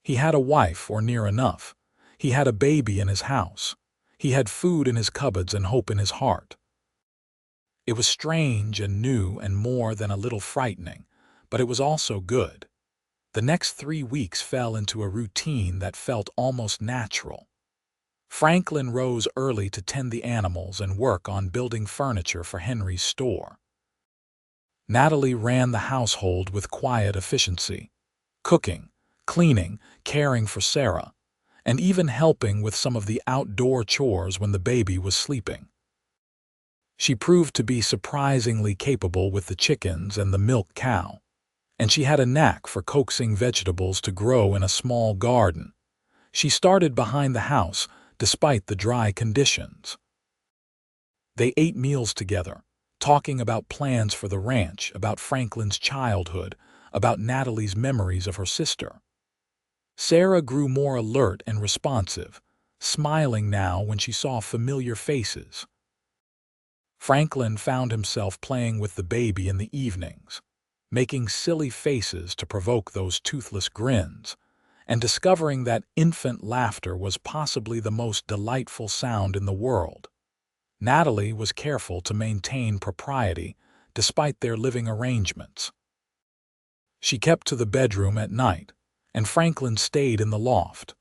He had a wife, or near enough. He had a baby in his house. He had food in his cupboards and hope in his heart. It was strange and new and more than a little frightening, but it was also good. The next 3 weeks fell into a routine that felt almost natural. Franklin rose early to tend the animals and work on building furniture for Henry's store. Natalie ran the household with quiet efficiency, cooking, cleaning, caring for Sarah, and even helping with some of the outdoor chores when the baby was sleeping. She proved to be surprisingly capable with the chickens and the milk cow, and she had a knack for coaxing vegetables to grow in a small garden. She started behind the house, despite the dry conditions. They ate meals together, talking about plans for the ranch, about Franklin's childhood, about Natalie's memories of her sister. Sarah grew more alert and responsive, smiling now when she saw familiar faces. Franklin found himself playing with the baby in the evenings, making silly faces to provoke those toothless grins, and discovering that infant laughter was possibly the most delightful sound in the world. Natalie was careful to maintain propriety despite their living arrangements. She kept to the bedroom at night, and Franklin stayed in the loft.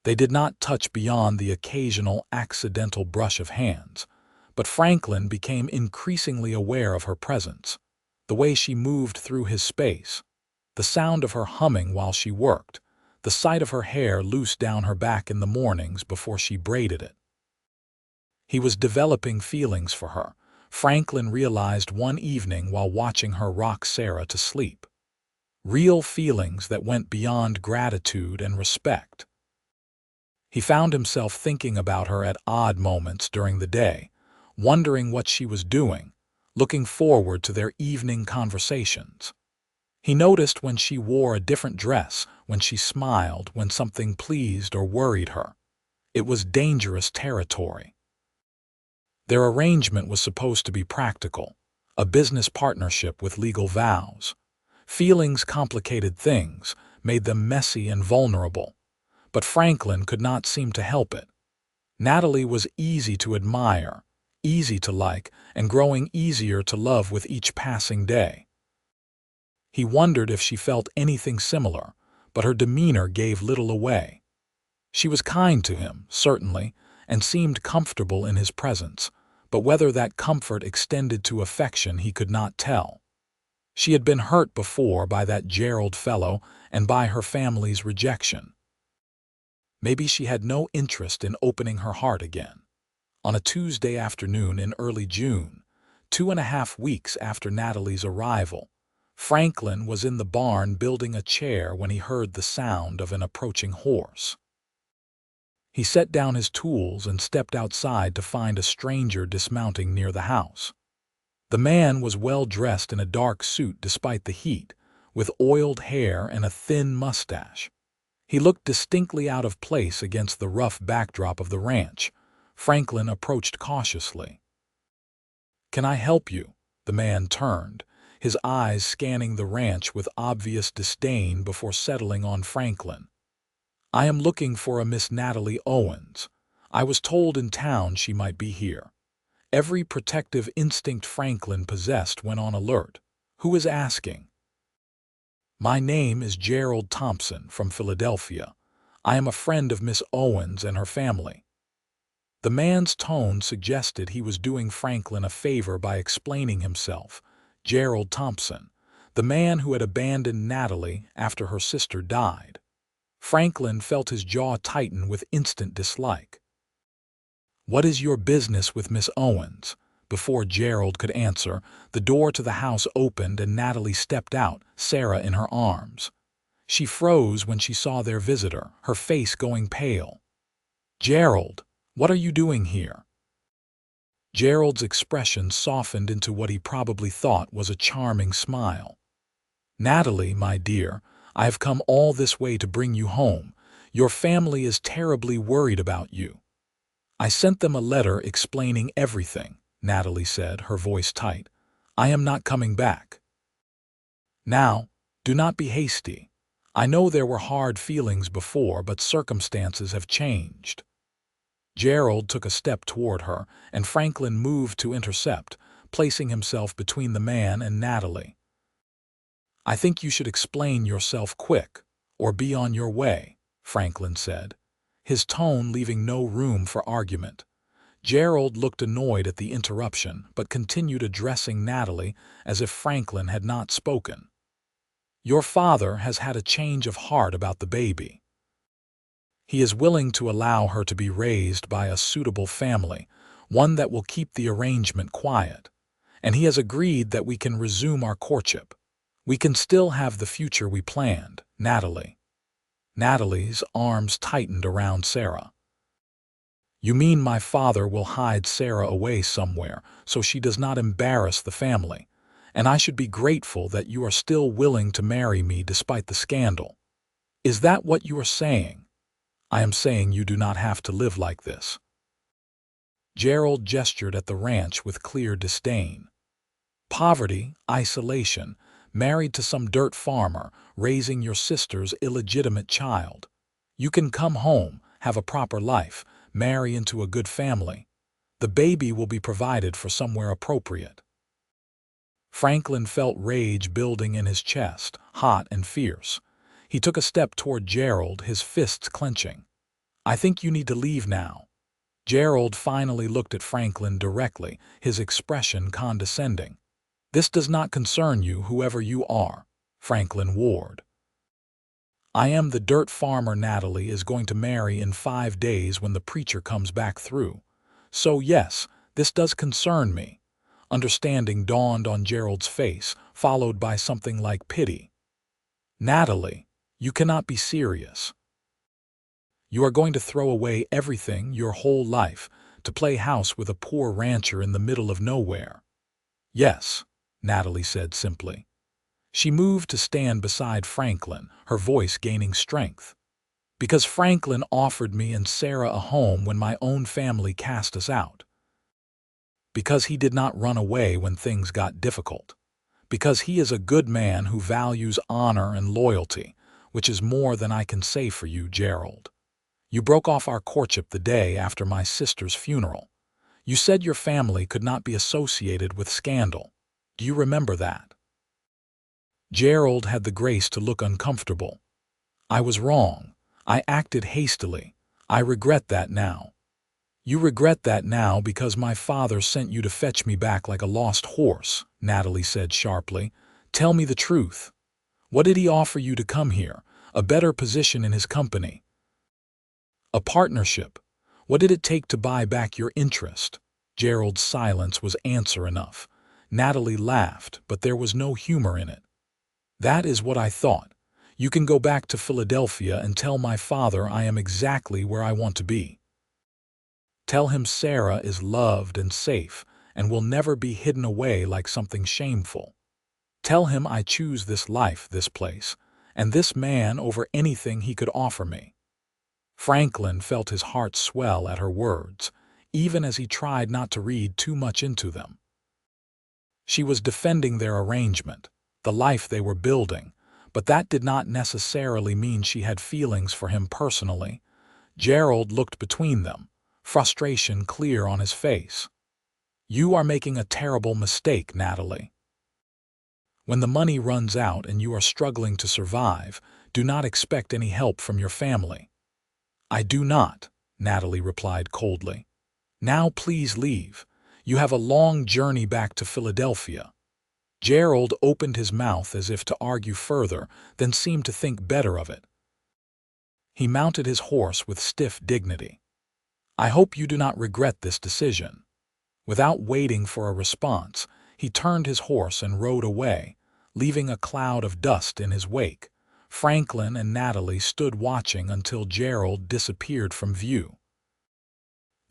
They did not touch beyond the occasional accidental brush of hands, but Franklin became increasingly aware of her presence, the way she moved through his space, the sound of her humming while she worked, the sight of her hair loose down her back in the mornings before she braided it. He was developing feelings for her, Franklin realized one evening while watching her rock Sarah to sleep. Real feelings that went beyond gratitude and respect. He found himself thinking about her at odd moments during the day, wondering what she was doing, looking forward to their evening conversations. He noticed when she wore a different dress, when she smiled, when something pleased or worried her. It was dangerous territory. Their arrangement was supposed to be practical, a business partnership with legal vows. Feelings complicated things, made them messy and vulnerable, but Franklin could not seem to help it. Natalie was easy to admire, easy to like, and growing easier to love with each passing day. He wondered if she felt anything similar, but her demeanor gave little away. She was kind to him, certainly, and seemed comfortable in his presence, but whether that comfort extended to affection he could not tell. She had been hurt before by that Gerald fellow and by her family's rejection. Maybe she had no interest in opening her heart again. On a Tuesday afternoon in early June, 2.5 weeks after Natalie's arrival, Franklin was in the barn building a chair when he heard the sound of an approaching horse. He set down his tools and stepped outside to find a stranger dismounting near the house. The man was well dressed in a dark suit despite the heat, with oiled hair and a thin mustache. He looked distinctly out of place against the rough backdrop of the ranch. Franklin approached cautiously. "Can I help you?" The man turned, his eyes scanning the ranch with obvious disdain before settling on Franklin. "I am looking for a Miss Natalie Owens. I was told in town she might be here." Every protective instinct Franklin possessed went on alert. "Who is asking?" "My name is Gerald Thompson from Philadelphia. I am a friend of Miss Owens and her family." The man's tone suggested he was doing Franklin a favor by explaining himself. Gerald Thompson, the man who had abandoned Natalie after her sister died. Franklin felt his jaw tighten with instant dislike. "What is your business with Miss Owens?" Before Gerald could answer, the door to the house opened and Natalie stepped out, Sarah in her arms. She froze when she saw their visitor, her face going pale. "Gerald, what are you doing here?" Gerald's expression softened into what he probably thought was a charming smile. "Natalie, my dear, I have come all this way to bring you home. Your family is terribly worried about you." "I sent them a letter explaining everything," Natalie said, her voice tight. "I am not coming back." "Now, do not be hasty. I know there were hard feelings before, but circumstances have changed." Gerald took a step toward her, and Franklin moved to intercept, placing himself between the man and Natalie. "I think you should explain yourself quick, or be on your way," Franklin said, his tone leaving no room for argument. Gerald looked annoyed at the interruption, but continued addressing Natalie as if Franklin had not spoken. "Your father has had a change of heart about the baby. He is willing to allow her to be raised by a suitable family, one that will keep the arrangement quiet, and he has agreed that we can resume our courtship. We can still have the future we planned, Natalie." Natalie's arms tightened around Sarah. "You mean my father will hide Sarah away somewhere so she does not embarrass the family, and I should be grateful that you are still willing to marry me despite the scandal. Is that what you are saying?" "I am saying you do not have to live like this." Gerald gestured at the ranch with clear disdain. "Poverty, isolation, married to some dirt farmer, raising your sister's illegitimate child. You can come home, have a proper life, marry into a good family. The baby will be provided for somewhere appropriate." Franklin felt rage building in his chest, hot and fierce. He took a step toward Gerald, his fists clenching. "I think you need to leave now." Gerald finally looked at Franklin directly, his expression condescending. "This does not concern you, whoever you are," Franklin warned. "I am the dirt farmer Natalie is going to marry in 5 days when the preacher comes back through. So yes, this does concern me." Understanding dawned on Gerald's face, followed by something like pity. "Natalie, you cannot be serious. You are going to throw away everything, your whole life, to play house with a poor rancher in the middle of nowhere." "Yes," Natalie said simply. She moved to stand beside Franklin, her voice gaining strength. "Because Franklin offered me and Sarah a home when my own family cast us out. Because he did not run away when things got difficult. Because he is a good man who values honor and loyalty, which is more than I can say for you, Gerald. You broke off our courtship the day after my sister's funeral. You said your family could not be associated with scandal. Do you remember that?" Gerald had the grace to look uncomfortable. "I was wrong. I acted hastily. I regret that now." "You regret that now because my father sent you to fetch me back like a lost horse," Natalie said sharply. Tell me the truth. What did he offer you to come here? A better position in his company? A partnership? What did it take to buy back your interest? Gerald's silence was answer enough. Natalie laughed, but there was no humor in it. That is what I thought. You can go back to Philadelphia and tell my father I am exactly where I want to be. Tell him Sarah is loved and safe and will never be hidden away like something shameful. Tell him I choose this life, this place, and this man over anything he could offer me. Franklin felt his heart swell at her words, even as he tried not to read too much into them. She was defending their arrangement, the life they were building, but that did not necessarily mean she had feelings for him personally. Gerald looked between them, frustration clear on his face. You are making a terrible mistake, Natalie. When the money runs out and you are struggling to survive, do not expect any help from your family. I do not, Natalie replied coldly. Now please leave. You have a long journey back to Philadelphia. Gerald opened his mouth as if to argue further, then seemed to think better of it. He mounted his horse with stiff dignity. I hope you do not regret this decision. Without waiting for a response, he turned his horse and rode away, leaving a cloud of dust in his wake. Franklin and Natalie stood watching until Gerald disappeared from view.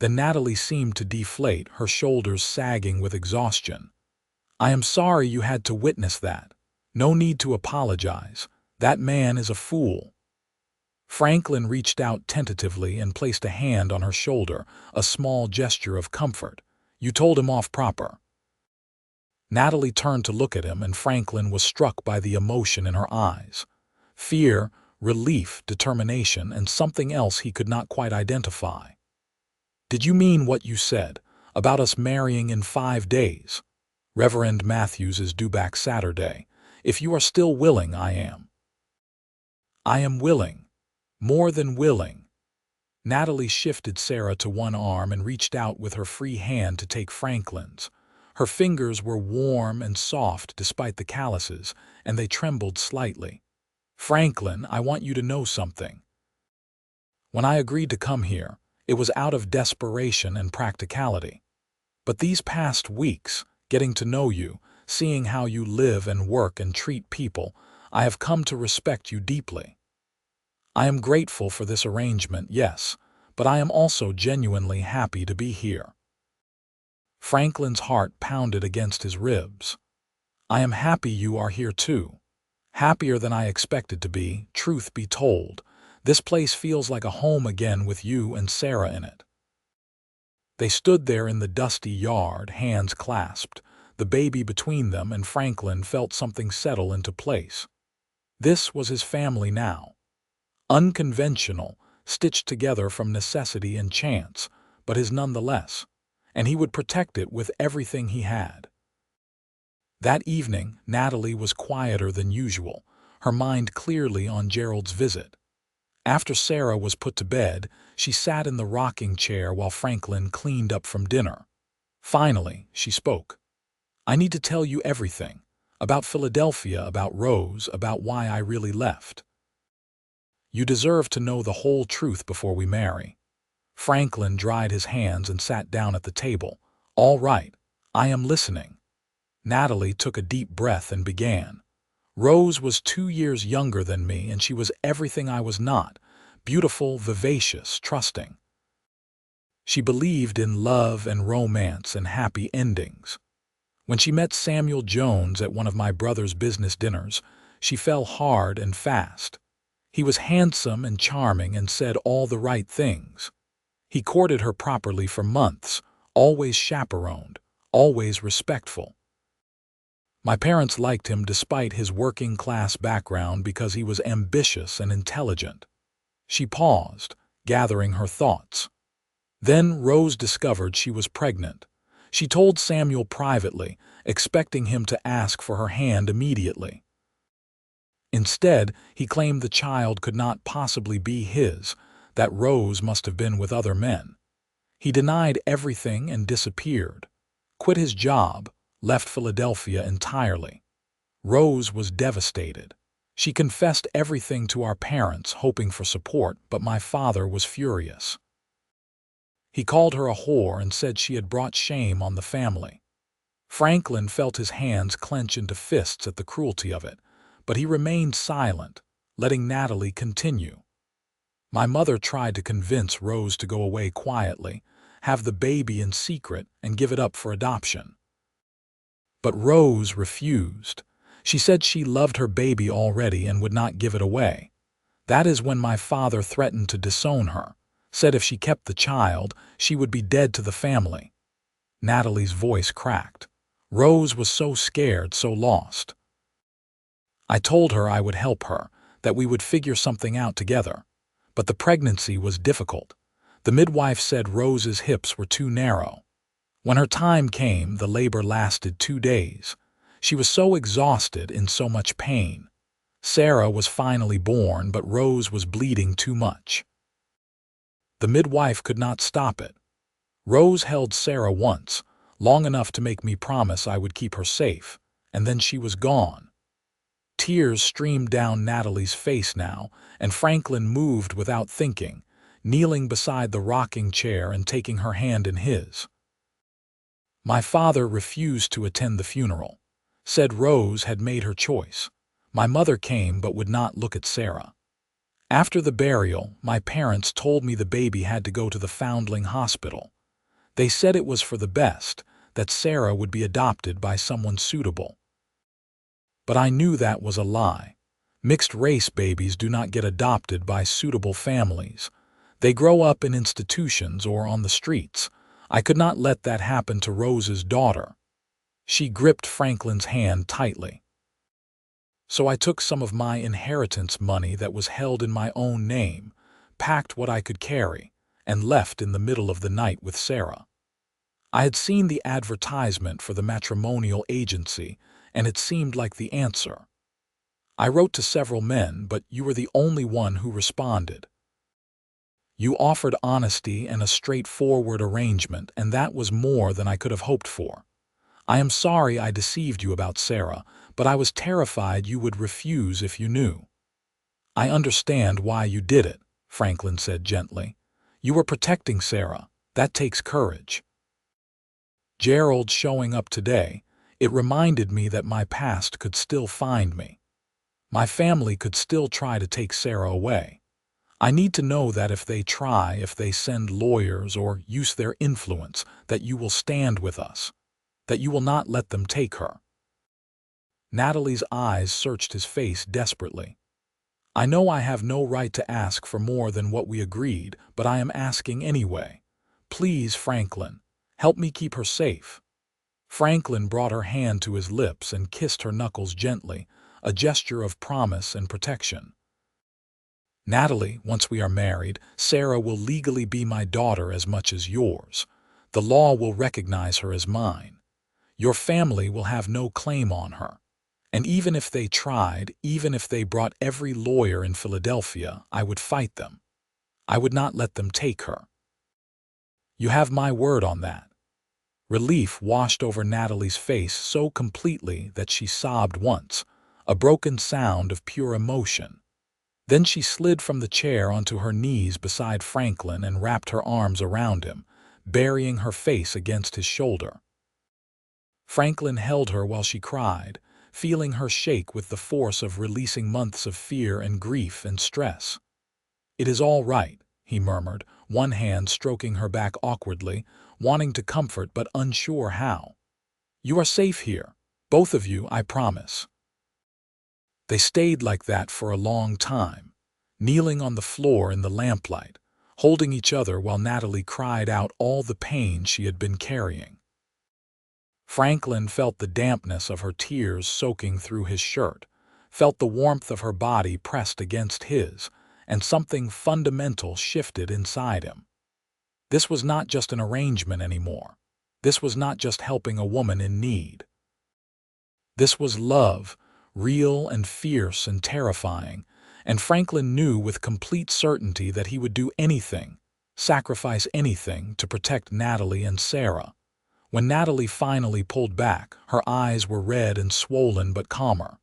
Then Natalie seemed to deflate, her shoulders sagging with exhaustion. I am sorry you had to witness that. No need to apologize. That man is a fool. Franklin reached out tentatively and placed a hand on her shoulder, a small gesture of comfort. You told him off proper. Natalie turned to look at him, and Franklin was struck by the emotion in her eyes. Fear, relief, determination, and something else he could not quite identify. Did you mean what you said about us marrying in 5 days? Reverend Matthews is due back Saturday. If you are still willing, I am. I am willing. More than willing. Natalie shifted Sarah to one arm and reached out with her free hand to take Franklin's. Her fingers were warm and soft despite the calluses, and they trembled slightly. Franklin, I want you to know something. When I agreed to come here, it was out of desperation and practicality. But these past weeks, getting to know you, seeing how you live and work and treat people, I have come to respect you deeply. I am grateful for this arrangement, yes, but I am also genuinely happy to be here. Franklin's heart pounded against his ribs. I am happy you are here too. Happier than I expected to be, truth be told. This place feels like a home again with you and Sarah in it. They stood there in the dusty yard, hands clasped, the baby between them, and Franklin felt something settle into place. This was his family now. Unconventional, stitched together from necessity and chance, but his nonetheless, and he would protect it with everything he had. That evening, Natalie was quieter than usual, her mind clearly on Gerald's visit. After Sarah was put to bed, she sat in the rocking chair while Franklin cleaned up from dinner. Finally, she spoke. I need to tell you everything. About Philadelphia, about Rose, about why I really left. You deserve to know the whole truth before we marry. Franklin dried his hands and sat down at the table. All right, I am listening. Natalie took a deep breath and began. Rose was 2 years younger than me, and she was everything I was not. Beautiful, vivacious, trusting. She believed in love and romance and happy endings. When she met Samuel Jones at one of my brother's business dinners, she fell hard and fast. He was handsome and charming and said all the right things. He courted her properly for months, always chaperoned, always respectful. My parents liked him despite his working-class background because he was ambitious and intelligent. She paused, gathering her thoughts. Then Rose discovered she was pregnant. She told Samuel privately, expecting him to ask for her hand immediately. Instead, he claimed the child could not possibly be his, that Rose must have been with other men. He denied everything and disappeared. Quit his job, left Philadelphia entirely. Rose was devastated. She confessed everything to our parents, hoping for support, but my father was furious. He called her a whore and said she had brought shame on the family. Franklin felt his hands clench into fists at the cruelty of it, but he remained silent, letting Natalie continue. My mother tried to convince Rose to go away quietly, have the baby in secret, and give it up for adoption. But Rose refused. She said she loved her baby already and would not give it away. That is when my father threatened to disown her, said if she kept the child, she would be dead to the family. Natalie's voice cracked. Rose was so scared, so lost. I told her I would help her, that we would figure something out together. But the pregnancy was difficult. The midwife said Rose's hips were too narrow. When her time came, the labor lasted 2 days. She was so exhausted, in so much pain. Sarah was finally born, but Rose was bleeding too much. The midwife could not stop it. Rose held Sarah once, long enough to make me promise I would keep her safe, and then she was gone. Tears streamed down Natalie's face now, and Franklin moved without thinking, kneeling beside the rocking chair and taking her hand in his. My father refused to attend the funeral, said Rose had made her choice. My mother came but would not look at Sarah. After the burial, my parents told me the baby had to go to the foundling hospital. They said it was for the best, that Sarah would be adopted by someone suitable. But I knew that was a lie. Mixed-race babies do not get adopted by suitable families. They grow up in institutions or on the streets. I could not let that happen to Rose's daughter. She gripped Franklin's hand tightly. So I took some of my inheritance money that was held in my own name, packed what I could carry, and left in the middle of the night with Sarah. I had seen the advertisement for the matrimonial agency, and it seemed like the answer. I wrote to several men, but you were the only one who responded. You offered honesty and a straightforward arrangement, and that was more than I could have hoped for. I am sorry I deceived you about Sarah, but I was terrified you would refuse if you knew. I understand why you did it, Franklin said gently. You were protecting Sarah. That takes courage. Gerald showing up today, it reminded me that my past could still find me. My family could still try to take Sarah away. I need to know that if they try, if they send lawyers or use their influence, that you will stand with us, that you will not let them take her. Natalie's eyes searched his face desperately. I know I have no right to ask for more than what we agreed, but I am asking anyway. Please, Franklin, help me keep her safe. Franklin brought her hand to his lips and kissed her knuckles gently, a gesture of promise and protection. Natalie, once we are married, Sarah will legally be my daughter as much as yours. The law will recognize her as mine. Your family will have no claim on her. And even if they tried, even if they brought every lawyer in Philadelphia, I would fight them. I would not let them take her. You have my word on that. Relief washed over Natalie's face so completely that she sobbed once, a broken sound of pure emotion. Then she slid from the chair onto her knees beside Franklin and wrapped her arms around him, burying her face against his shoulder. Franklin held her while she cried, feeling her shake with the force of releasing months of fear and grief and stress. It is all right, he murmured, one hand stroking her back awkwardly, wanting to comfort but unsure how. You are safe here, both of you, I promise. They stayed like that for a long time, kneeling on the floor in the lamplight, holding each other while Natalie cried out all the pain she had been carrying. Franklin felt the dampness of her tears soaking through his shirt, felt the warmth of her body pressed against his, and something fundamental shifted inside him. This was not just an arrangement anymore. This was not just helping a woman in need. This was love, real and fierce and terrifying, and Franklin knew with complete certainty that he would do anything, sacrifice anything to protect Natalie and Sarah. When Natalie finally pulled back, her eyes were red and swollen but calmer.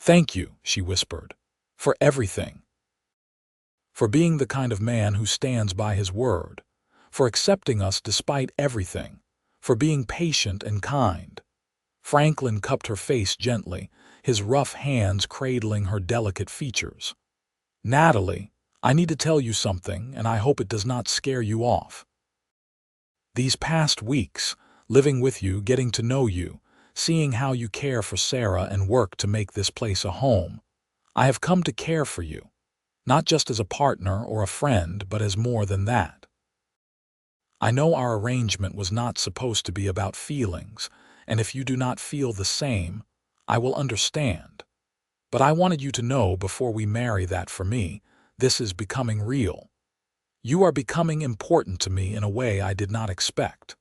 "Thank you," she whispered, "for everything. For being the kind of man who stands by his word. For accepting us despite everything. For being patient and kind." Franklin cupped her face gently, his rough hands cradling her delicate features. "Natalie, I need to tell you something, and I hope it does not scare you off. These past weeks, living with you, getting to know you, seeing how you care for Sarah and work to make this place a home, I have come to care for you, not just as a partner or a friend, but as more than that. I know our arrangement was not supposed to be about feelings, and if you do not feel the same, I will understand. But I wanted you to know before we marry that for me, this is becoming real. You are becoming important to me in a way I did not expect."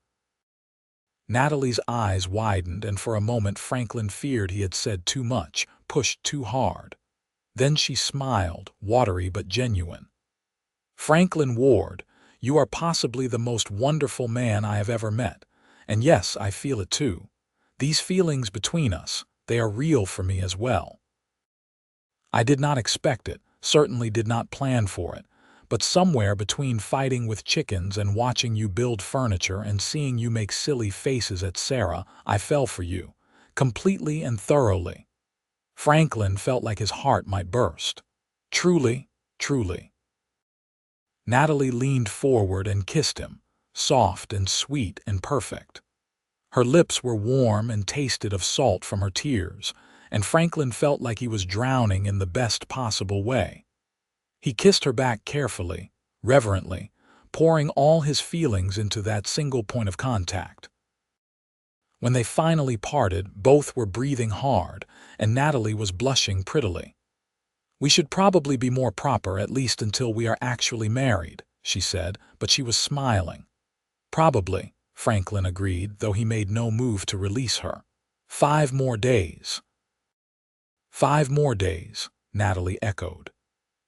Natalie's eyes widened, and for a moment Franklin feared he had said too much, pushed too hard. Then she smiled, watery but genuine. "Franklin Ward, you are possibly the most wonderful man I have ever met, and yes, I feel it too. These feelings between us, they are real for me as well. I did not expect it, certainly did not plan for it, but somewhere between fighting with chickens and watching you build furniture and seeing you make silly faces at Sarah, I fell for you, completely and thoroughly." Franklin felt like his heart might burst. "Truly, truly." Natalie leaned forward and kissed him, soft and sweet and perfect. Her lips were warm and tasted of salt from her tears, and Franklin felt like he was drowning in the best possible way. He kissed her back carefully, reverently, pouring all his feelings into that single point of contact. When they finally parted, both were breathing hard, and Natalie was blushing prettily. "We should probably be more proper, at least until we are actually married," she said, but she was smiling. "Probably," Franklin agreed, though he made no move to release her. 5 more days." 5 more days," Natalie echoed.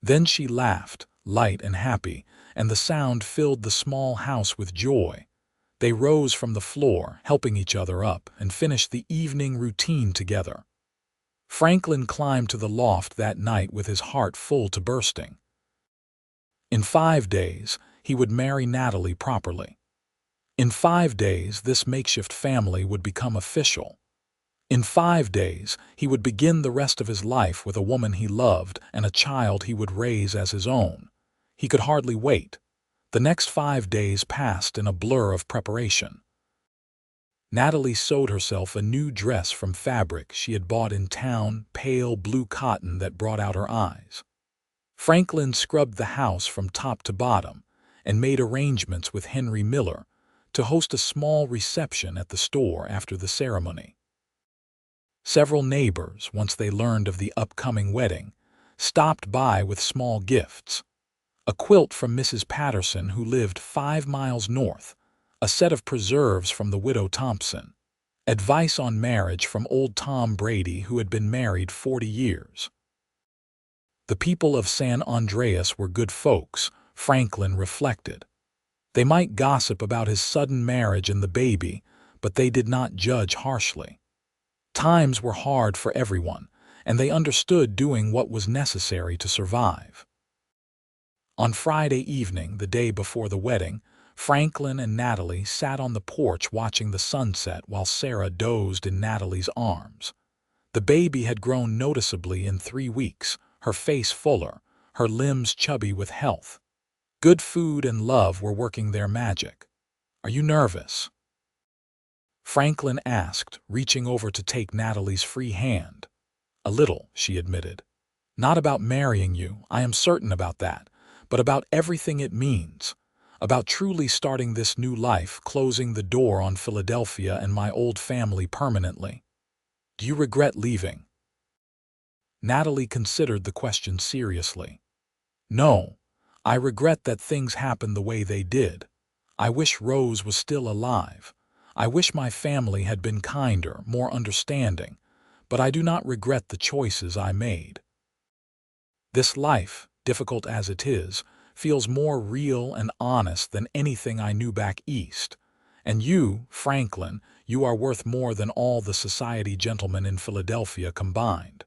Then she laughed, light and happy, and the sound filled the small house with joy. They rose from the floor, helping each other up, and finished the evening routine together. Franklin climbed to the loft that night with his heart full to bursting. In 5 days, he would marry Natalie properly. In 5 days, this makeshift family would become official. In 5 days, he would begin the rest of his life with a woman he loved and a child he would raise as his own. He could hardly wait. The next 5 days passed in a blur of preparation. Natalie sewed herself a new dress from fabric she had bought in town, pale blue cotton that brought out her eyes. Franklin scrubbed the house from top to bottom and made arrangements with Henry Miller to host a small reception at the store after the ceremony. Several neighbors, once they learned of the upcoming wedding, stopped by with small gifts. A quilt from Mrs. Patterson, who lived 5 miles north, a set of preserves from the widow Thompson, advice on marriage from old Tom Brady, who had been married 40 years. The people of San Andreas were good folks, Franklin reflected. They might gossip about his sudden marriage and the baby, but they did not judge harshly. Times were hard for everyone, and they understood doing what was necessary to survive. On Friday evening, the day before the wedding, Franklin and Natalie sat on the porch watching the sunset while Sarah dozed in Natalie's arms. The baby had grown noticeably in 3 weeks, her face fuller, her limbs chubby with health. Good food and love were working their magic. "Are you nervous?" Franklin asked, reaching over to take Natalie's free hand. "A little," she admitted. "Not about marrying you, I am certain about that, but about everything it means. About truly starting this new life, closing the door on Philadelphia and my old family permanently. Do you regret leaving?" Natalie considered the question seriously. "No, I regret that things happened the way they did. I wish Rose was still alive. I wish my family had been kinder, more understanding, but I do not regret the choices I made. This life, difficult as it is, feels more real and honest than anything I knew back east, And you, Franklin, you are worth more than all the society gentlemen in Philadelphia combined."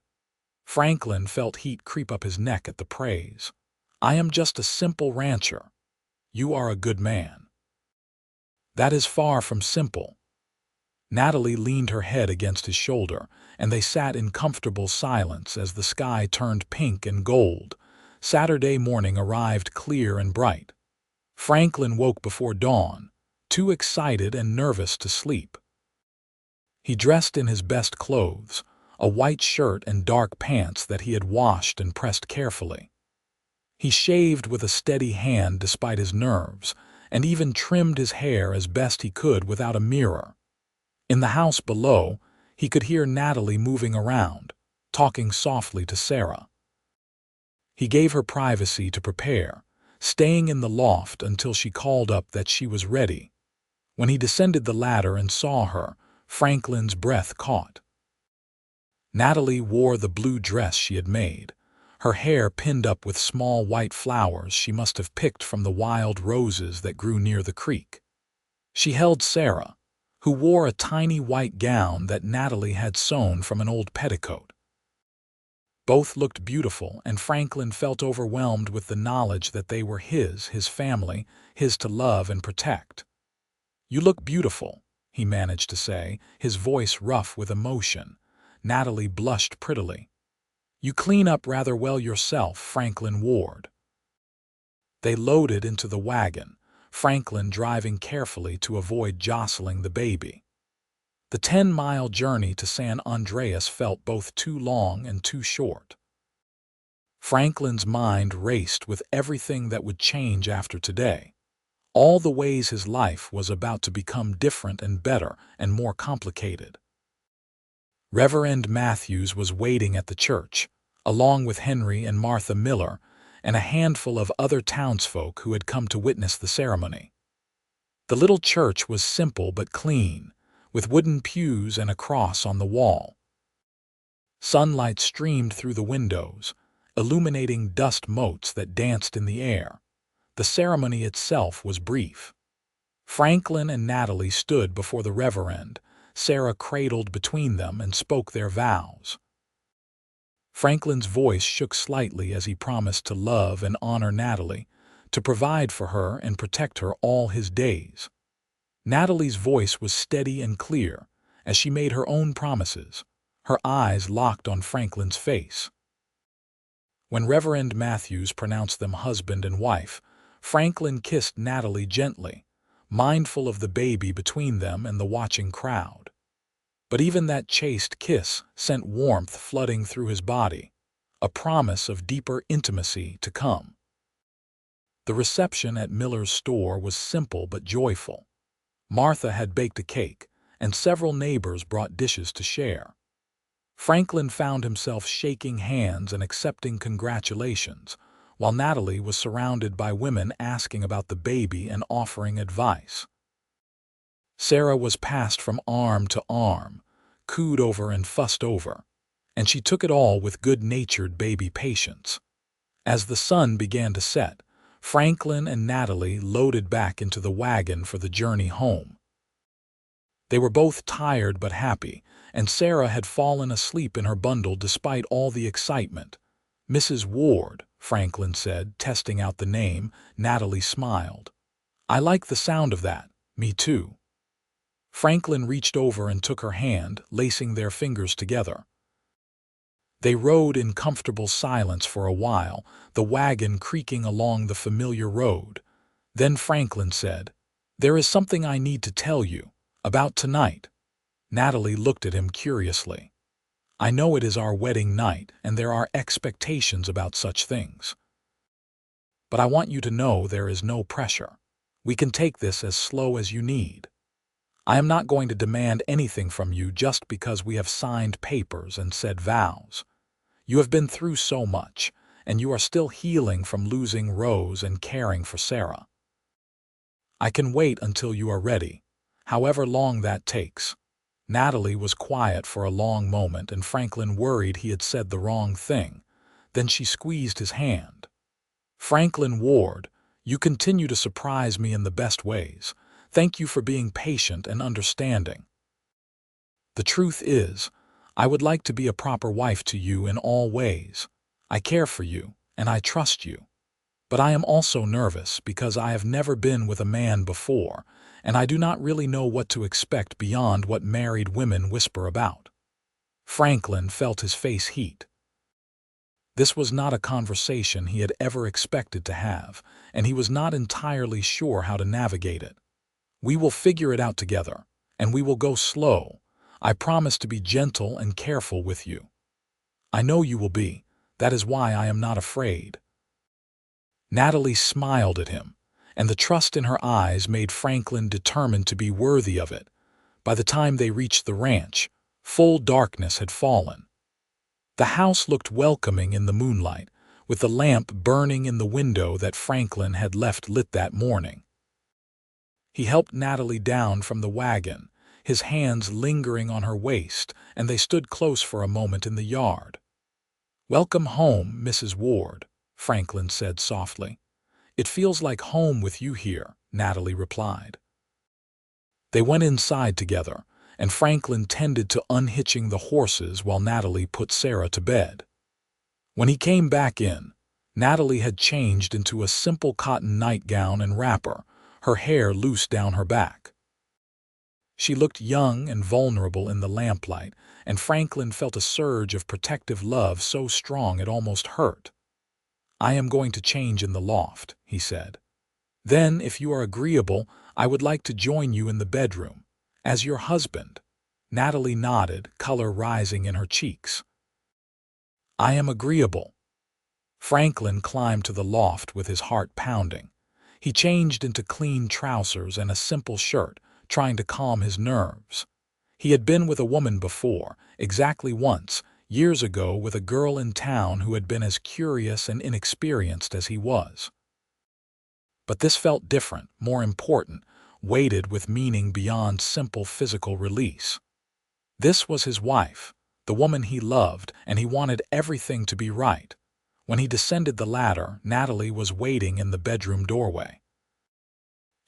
Franklin felt heat creep up his neck at the praise. "I am just a simple rancher. You are a good man." "That is far from simple." Natalie leaned her head against his shoulder, and they sat in comfortable silence as the sky turned pink and gold. Saturday morning arrived clear and bright. Franklin woke before dawn, too excited and nervous to sleep. He dressed in his best clothes, a white shirt and dark pants that he had washed and pressed carefully. He shaved with a steady hand despite his nerves, and even trimmed his hair as best he could without a mirror. In the house below, he could hear Natalie moving around, talking softly to Sarah. He gave her privacy to prepare, staying in the loft until she called up that she was ready. When he descended the ladder and saw her, Franklin's breath caught. Natalie wore the blue dress she had made, her hair pinned up with small white flowers she must have picked from the wild roses that grew near the creek. She held Sarah, who wore a tiny white gown that Natalie had sewn from an old petticoat. Both looked beautiful, and Franklin felt overwhelmed with the knowledge that they were his family, his to love and protect. "You look beautiful," he managed to say, his voice rough with emotion. Natalie blushed prettily. "You clean up rather well yourself," Franklin warned. They loaded into the wagon, Franklin driving carefully to avoid jostling the baby. The 10-mile journey to San Andreas felt both too long and too short. Franklin's mind raced with everything that would change after today, all the ways his life was about to become different and better and more complicated. Reverend Matthews was waiting at the church, along with Henry and Martha Miller and a handful of other townsfolk who had come to witness the ceremony. The little church was simple but clean, with wooden pews and a cross on the wall. Sunlight streamed through the windows, illuminating dust motes that danced in the air. The ceremony itself was brief. Franklin and Natalie stood before the reverend. Sarah cradled between them and spoke their vows. Franklin's voice shook slightly as he promised to love and honor Natalie, to provide for her and protect her all his days. Natalie's voice was steady and clear as she made her own promises, her eyes locked on Franklin's face. When Reverend Matthews pronounced them husband and wife, Franklin kissed Natalie gently, mindful of the baby between them and the watching crowd. But even that chaste kiss sent warmth flooding through his body, a promise of deeper intimacy to come. The reception at Miller's store was simple but joyful. Martha had baked a cake, and several neighbors brought dishes to share. Franklin found himself shaking hands and accepting congratulations, while Natalie was surrounded by women asking about the baby and offering advice. Sarah was passed from arm to arm, cooed over and fussed over, and she took it all with good-natured baby patience. As the sun began to set, Franklin and Natalie loaded back into the wagon for the journey home. They were both tired but happy, and Sarah had fallen asleep in her bundle despite all the excitement. "Mrs. Ward," Franklin said, testing out the name. Natalie smiled. "I like the sound of that. Me too." Franklin reached over and took her hand, lacing their fingers together. They rode in comfortable silence for a while, the wagon creaking along the familiar road. Then Franklin said, "There is something I need to tell you, about tonight." Natalie looked at him curiously. "I know it is our wedding night, and there are expectations about such things. But I want you to know there is no pressure. We can take this as slow as you need. I am not going to demand anything from you just because we have signed papers and said vows. You have been through so much, and you are still healing from losing Rose and caring for Sarah. I can wait until you are ready, however long that takes." Natalie was quiet for a long moment, and Franklin worried he had said the wrong thing. Then she squeezed his hand. "Franklin Ward, you continue to surprise me in the best ways. Thank you for being patient and understanding. The truth is, I would like to be a proper wife to you in all ways. I care for you, and I trust you. But I am also nervous because I have never been with a man before, and I do not really know what to expect beyond what married women whisper about. Franklin felt his face heat. This was not a conversation he had ever expected to have, and he was not entirely sure how to navigate it. We will figure it out together, and we will go slow. I promise to be gentle and careful with you. I know you will be. That is why I am not afraid. Natalie smiled at him, and the trust in her eyes made Franklin determined to be worthy of it. By the time they reached the ranch, full darkness had fallen. The house looked welcoming in the moonlight, with the lamp burning in the window that Franklin had left lit that morning. He helped Natalie down from the wagon, his hands lingering on her waist, and they stood close for a moment in the yard. "Welcome home, Mrs. Ward," Franklin said softly. "It feels like home with you here," Natalie replied. They went inside together, and Franklin tended to unhitching the horses while Natalie put Sarah to bed. When he came back in, Natalie had changed into a simple cotton nightgown and wrapper, her hair loose down her back. She looked young and vulnerable in the lamplight, and Franklin felt a surge of protective love so strong it almost hurt. "I am going to change in the loft," he said. "Then, if you are agreeable, I would like to join you in the bedroom. As your husband." Natalie nodded, color rising in her cheeks. "I am agreeable." Franklin climbed to the loft with his heart pounding. He changed into clean trousers and a simple shirt, trying to calm his nerves. He had been with a woman before, exactly once, years ago, with a girl in town who had been as curious and inexperienced as he was. But this felt different, more important, weighted with meaning beyond simple physical release. This was his wife, the woman he loved, and he wanted everything to be right. When he descended the ladder, Natalie was waiting in the bedroom doorway.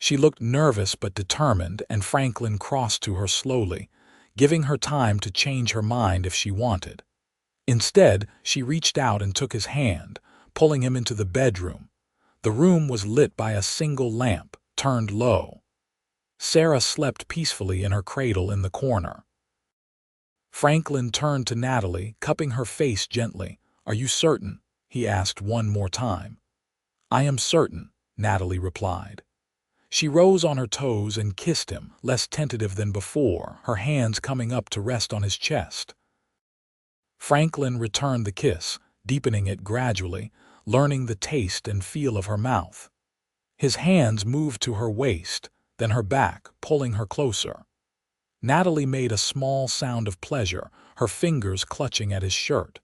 She looked nervous but determined, and Franklin crossed to her slowly, giving her time to change her mind if she wanted. Instead, she reached out and took his hand, pulling him into the bedroom. The room was lit by a single lamp, turned low. Sarah slept peacefully in her cradle in the corner. Franklin turned to Natalie, cupping her face gently. "Are you certain?" he asked one more time. "I am certain," Natalie replied. She rose on her toes and kissed him, less tentative than before, her hands coming up to rest on his chest. Franklin returned the kiss, deepening it gradually, learning the taste and feel of her mouth. His hands moved to her waist, then her back, pulling her closer. Natalie made a small sound of pleasure, her fingers clutching at his shirt.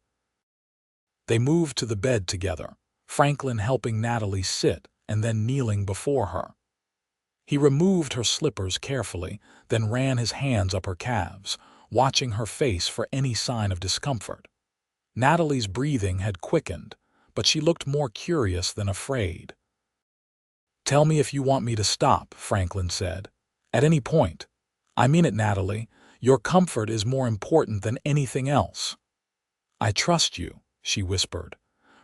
They moved to the bed together, Franklin helping Natalie sit and then kneeling before her. He removed her slippers carefully, then ran his hands up her calves, watching her face for any sign of discomfort. Natalie's breathing had quickened, but she looked more curious than afraid. "Tell me if you want me to stop," Franklin said. "At any point. I mean it, Natalie. Your comfort is more important than anything else." "I trust you," she whispered.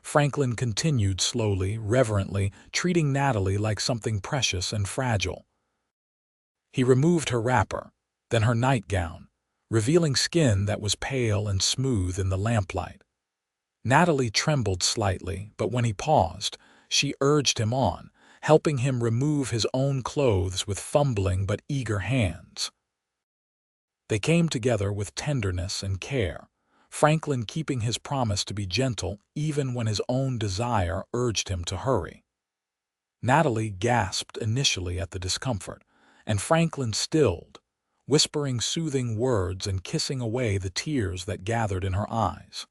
Franklin continued slowly, reverently, treating Natalie like something precious and fragile. He removed her wrapper, then her nightgown, revealing skin that was pale and smooth in the lamplight. Natalie trembled slightly, but when he paused, she urged him on, helping him remove his own clothes with fumbling but eager hands. They came together with tenderness and care, Franklin keeping his promise to be gentle even when his own desire urged him to hurry. Natalie gasped initially at the discomfort, and Franklin stilled, whispering soothing words and kissing away the tears that gathered in her eyes.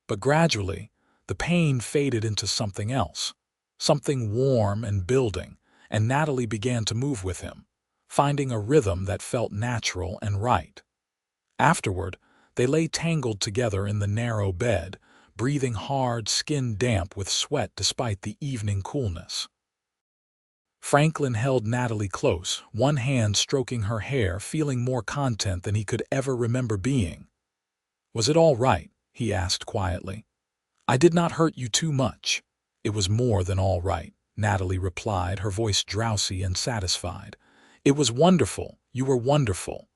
But gradually, the pain faded into something else, something warm and building, and Natalie began to move with him, finding a rhythm that felt natural and right. Afterward, they lay tangled together in the narrow bed, breathing hard, skin damp with sweat despite the evening coolness. Franklin held Natalie close, one hand stroking her hair, feeling more content than he could ever remember being. "Was it all right?" he asked quietly. "I did not hurt you too much." "It was more than all right," Natalie replied, her voice drowsy and satisfied. "It was wonderful. You were wonderful."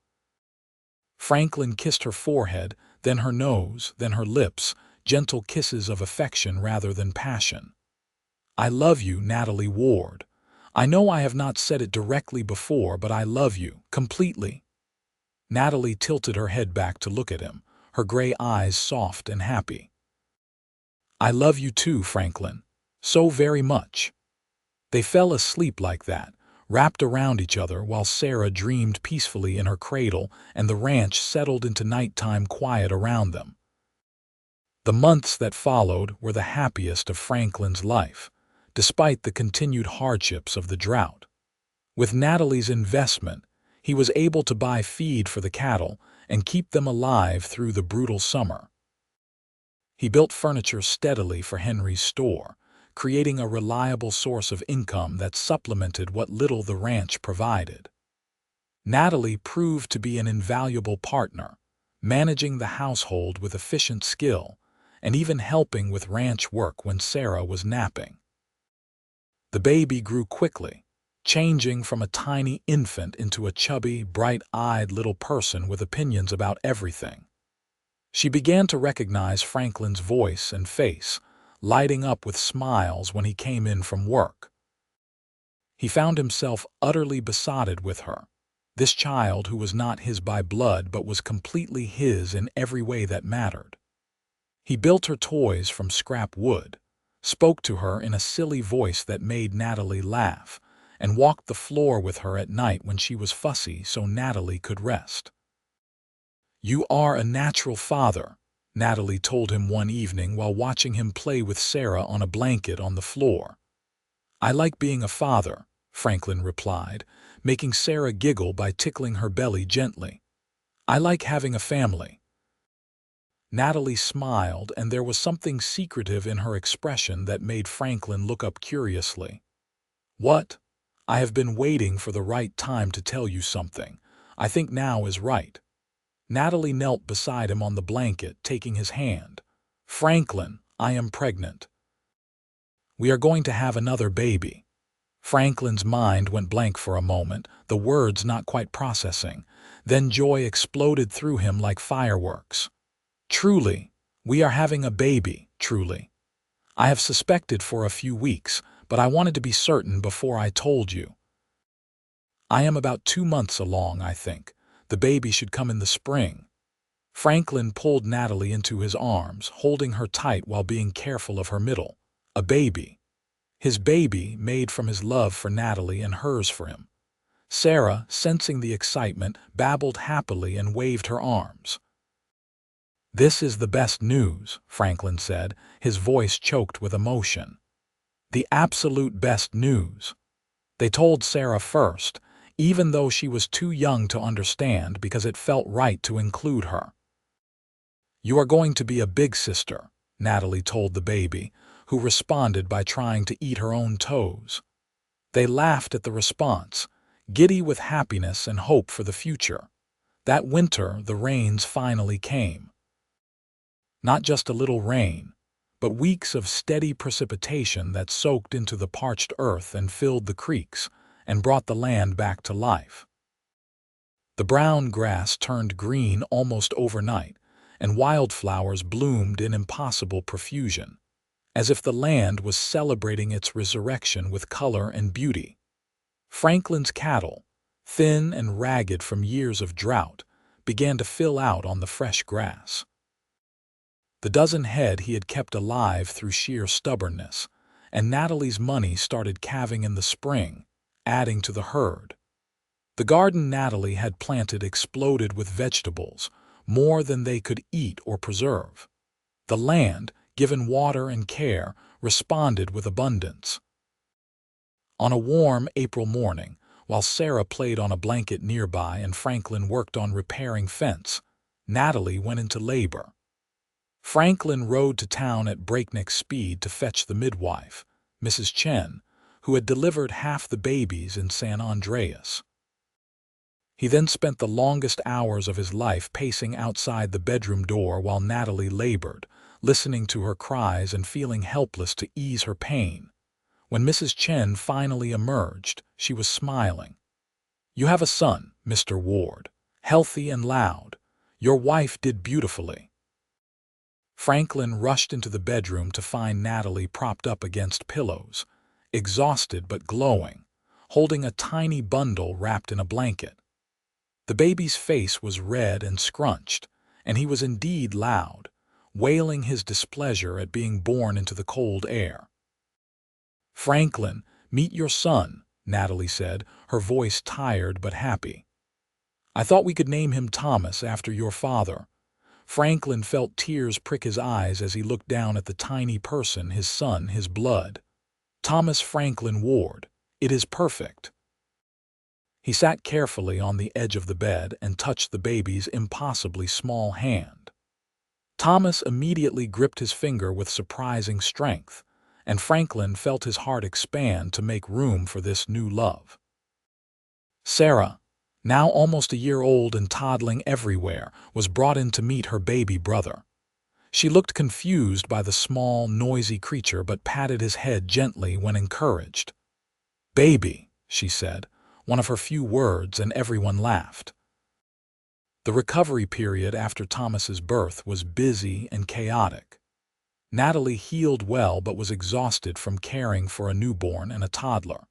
Franklin kissed her forehead, then her nose, then her lips, gentle kisses of affection rather than passion. "I love you, Natalie Ward. I know I have not said it directly before, but I love you, completely." Natalie tilted her head back to look at him, her gray eyes soft and happy. "I love you too, Franklin. So very much." They fell asleep like that, wrapped around each other while Sarah dreamed peacefully in her cradle and the ranch settled into nighttime quiet around them. The months that followed were the happiest of Franklin's life, despite the continued hardships of the drought. With Natalie's investment, he was able to buy feed for the cattle and keep them alive through the brutal summer. He built furniture steadily for Henry's store, creating a reliable source of income that supplemented what little the ranch provided. Natalie proved to be an invaluable partner, managing the household with efficient skill and even helping with ranch work when Sarah was napping. The baby grew quickly, changing from a tiny infant into a chubby, bright-eyed little person with opinions about everything. She began to recognize Franklin's voice and face, lighting up with smiles when he came in from work. He found himself utterly besotted with her, this child who was not his by blood but was completely his in every way that mattered. He built her toys from scrap wood, spoke to her in a silly voice that made Natalie laugh, and walked the floor with her at night when she was fussy so Natalie could rest. "You are a natural father," Natalie told him one evening while watching him play with Sarah on a blanket on the floor. "I like being a father," Franklin replied, making Sarah giggle by tickling her belly gently. "I like having a family." Natalie smiled, and there was something secretive in her expression that made Franklin look up curiously. "What? I have been waiting for the right time to tell you something. I think now is right." Natalie knelt beside him on the blanket, taking his hand. "Franklin, I am pregnant. We are going to have another baby." Franklin's mind went blank for a moment, the words not quite processing. Then joy exploded through him like fireworks. "Truly, we are having a baby, truly. I have suspected for a few weeks, but I wanted to be certain before I told you. I am about 2 months along, I think. The baby should come in the spring." Franklin pulled Natalie into his arms, holding her tight while being careful of her middle. A baby. His baby, made from his love for Natalie and hers for him. Sarah, sensing the excitement, babbled happily and waved her arms. "This is the best news," Franklin said, his voice choked with emotion. "The absolute best news." They told Sarah first, even though she was too young to understand because it felt right to include her. "You are going to be a big sister," Natalie told the baby, who responded by trying to eat her own toes. They laughed at the response, giddy with happiness and hope for the future. That winter, the rains finally came. Not just a little rain, but weeks of steady precipitation that soaked into the parched earth and filled the creeks and brought the land back to life. The brown grass turned green almost overnight, and wildflowers bloomed in impossible profusion, as if the land was celebrating its resurrection with color and beauty. Franklin's cattle, thin and ragged from years of drought, began to fill out on the fresh grass. The dozen head he had kept alive through sheer stubbornness, and Natalie's money started calving in the spring, adding to the herd. The garden Natalie had planted exploded with vegetables, more than they could eat or preserve. The land, given water and care, responded with abundance. On a warm April morning, while Sarah played on a blanket nearby and Franklin worked on repairing fence, Natalie went into labor. Franklin rode to town at breakneck speed to fetch the midwife, Mrs. Chen, who had delivered half the babies in San Andreas. He then spent the longest hours of his life pacing outside the bedroom door while Natalie labored, listening to her cries and feeling helpless to ease her pain. When Mrs. Chen finally emerged, she was smiling. "You have a son, Mr. Ward, healthy and loud. Your wife did beautifully." Franklin rushed into the bedroom to find Natalie propped up against pillows, exhausted but glowing, holding a tiny bundle wrapped in a blanket. The baby's face was red and scrunched, and he was indeed loud, wailing his displeasure at being born into the cold air. "Franklin, meet your son," Natalie said, her voice tired but happy. "I thought we could name him Thomas after your father." Franklin felt tears prick his eyes as he looked down at the tiny person, his son, his blood. "Thomas Franklin Ward. It is perfect." He sat carefully on the edge of the bed and touched the baby's impossibly small hand. Thomas immediately gripped his finger with surprising strength, and Franklin felt his heart expand to make room for this new love. Sarah, now almost a year old and toddling everywhere, was brought in to meet her baby brother. She looked confused by the small, noisy creature but patted his head gently when encouraged. "Baby," she said, one of her few words, and everyone laughed. The recovery period after Thomas's birth was busy and chaotic. Natalie healed well but was exhausted from caring for a newborn and a toddler.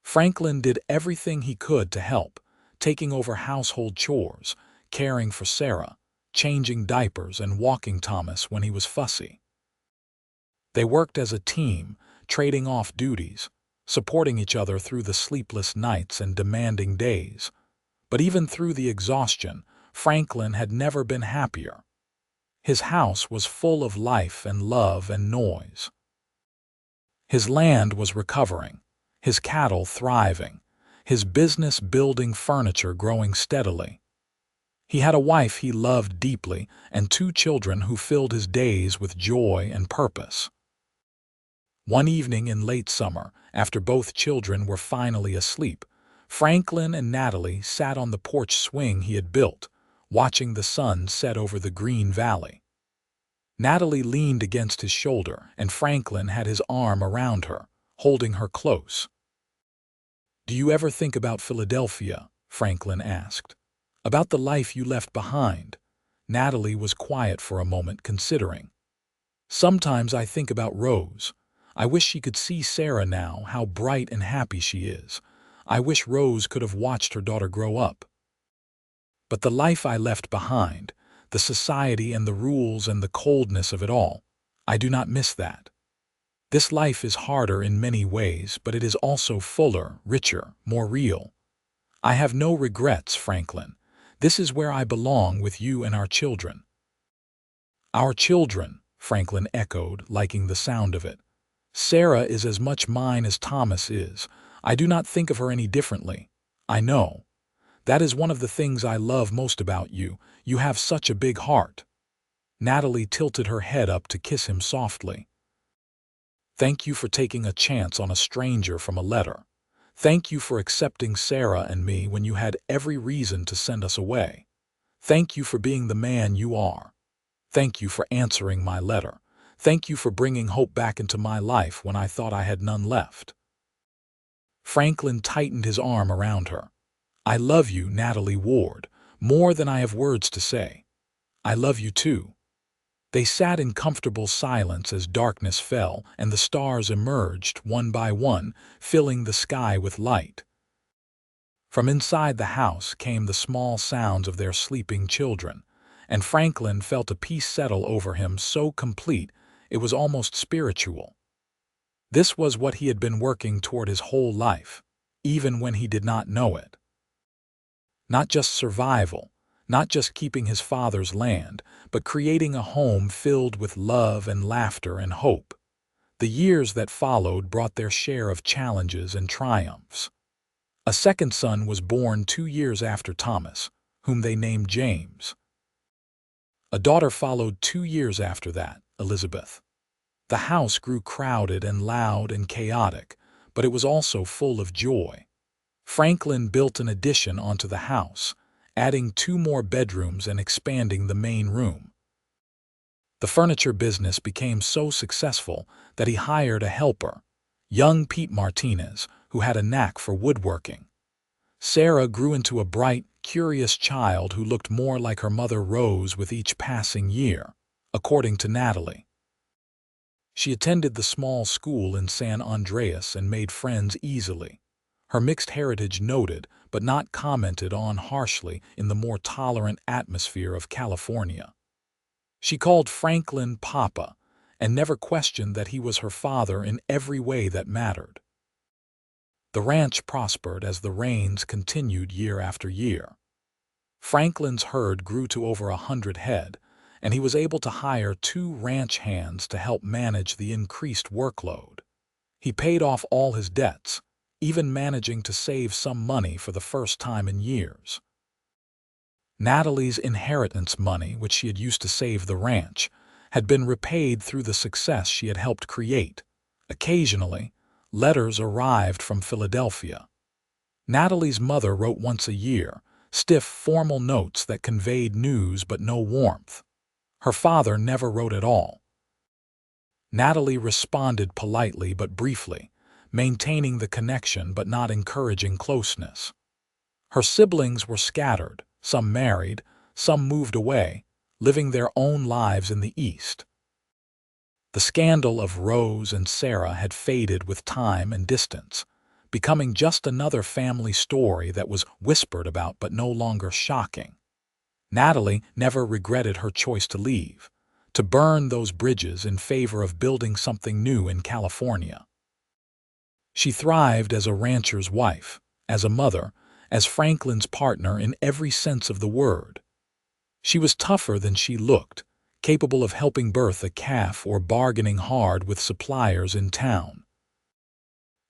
Franklin did everything he could to help, taking over household chores, caring for Sarah, changing diapers, and walking Thomas when he was fussy. They worked as a team, trading off duties, supporting each other through the sleepless nights and demanding days. But even through the exhaustion, Franklin had never been happier. His house was full of life and love and noise. His land was recovering, his cattle thriving, his business building, furniture growing steadily. He had a wife he loved deeply and 2 children who filled his days with joy and purpose. One evening in late summer, after both children were finally asleep, Franklin and Natalie sat on the porch swing he had built, watching the sun set over the green valley. Natalie leaned against his shoulder, and Franklin had his arm around her, holding her close. "Do you ever think about Philadelphia?" Franklin asked. "About the life you left behind?" Natalie was quiet for a moment, considering. "Sometimes I think about Rose. I wish she could see Sarah now, how bright and happy she is. I wish Rose could have watched her daughter grow up. But the life I left behind, the society and the rules and the coldness of it all, I do not miss that. This life is harder in many ways, but it is also fuller, richer, more real. I have no regrets, Franklin. This is where I belong with you and our children." "Our children," Franklin echoed, liking the sound of it. "Sarah is as much mine as Thomas is. I do not think of her any differently. I know. That is one of the things I love most about you. You have such a big heart." Natalie tilted her head up to kiss him softly. "Thank you for taking a chance on a stranger from a letter. Thank you for accepting Sarah and me when you had every reason to send us away. Thank you for being the man you are. Thank you for answering my letter. Thank you for bringing hope back into my life when I thought I had none left." Franklin tightened his arm around her. "I love you, Natalie Ward, more than I have words to say. I love you too." They sat in comfortable silence as darkness fell and the stars emerged one by one, filling the sky with light. From inside the house came the small sounds of their sleeping children, and Franklin felt a peace settle over him so complete it was almost spiritual. This was what he had been working toward his whole life, even when he did not know it. Not just survival, not just keeping his father's land, but creating a home filled with love and laughter and hope. The years that followed brought their share of challenges and triumphs. A second son was born 2 years after Thomas, whom they named James. A daughter followed 2 years after that, Elizabeth. The house grew crowded and loud and chaotic, but it was also full of joy. Franklin built an addition onto the house, adding 2 more bedrooms and expanding the main room. The furniture business became so successful that he hired a helper, young Pete Martinez, who had a knack for woodworking. Sarah grew into a bright, curious child who looked more like her mother Rose with each passing year, according to Natalie. She attended the small school in San Andreas and made friends easily. Her mixed heritage noted, but not commented on harshly in the more tolerant atmosphere of California. She called Franklin Papa and never questioned that he was her father in every way that mattered. The ranch prospered as the rains continued year after year. Franklin's herd grew to over 100 head, and he was able to hire 2 ranch hands to help manage the increased workload. He paid off all his debts, even managing to save some money for the first time in years. Natalie's inheritance money, which she had used to save the ranch, had been repaid through the success she had helped create. Occasionally, letters arrived from Philadelphia. Natalie's mother wrote once a year, stiff, formal notes that conveyed news but no warmth. Her father never wrote at all. Natalie responded politely but briefly, maintaining the connection but not encouraging closeness. Her siblings were scattered, some married, some moved away, living their own lives in the East. The scandal of Rose and Sarah had faded with time and distance, becoming just another family story that was whispered about but no longer shocking. Natalie never regretted her choice to leave, to burn those bridges in favor of building something new in California. She thrived as a rancher's wife, as a mother, as Franklin's partner in every sense of the word. She was tougher than she looked, capable of helping birth a calf or bargaining hard with suppliers in town.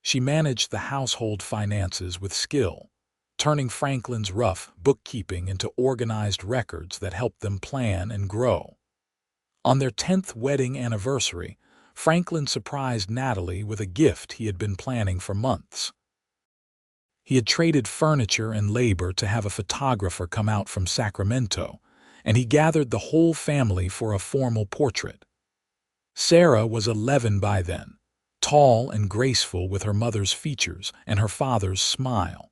She managed the household finances with skill, turning Franklin's rough bookkeeping into organized records that helped them plan and grow. On their 10th wedding anniversary, Franklin surprised Natalie with a gift he had been planning for months. He had traded furniture and labor to have a photographer come out from Sacramento, and he gathered the whole family for a formal portrait. Sarah was 11 by then, tall and graceful with her mother's features and her father's smile.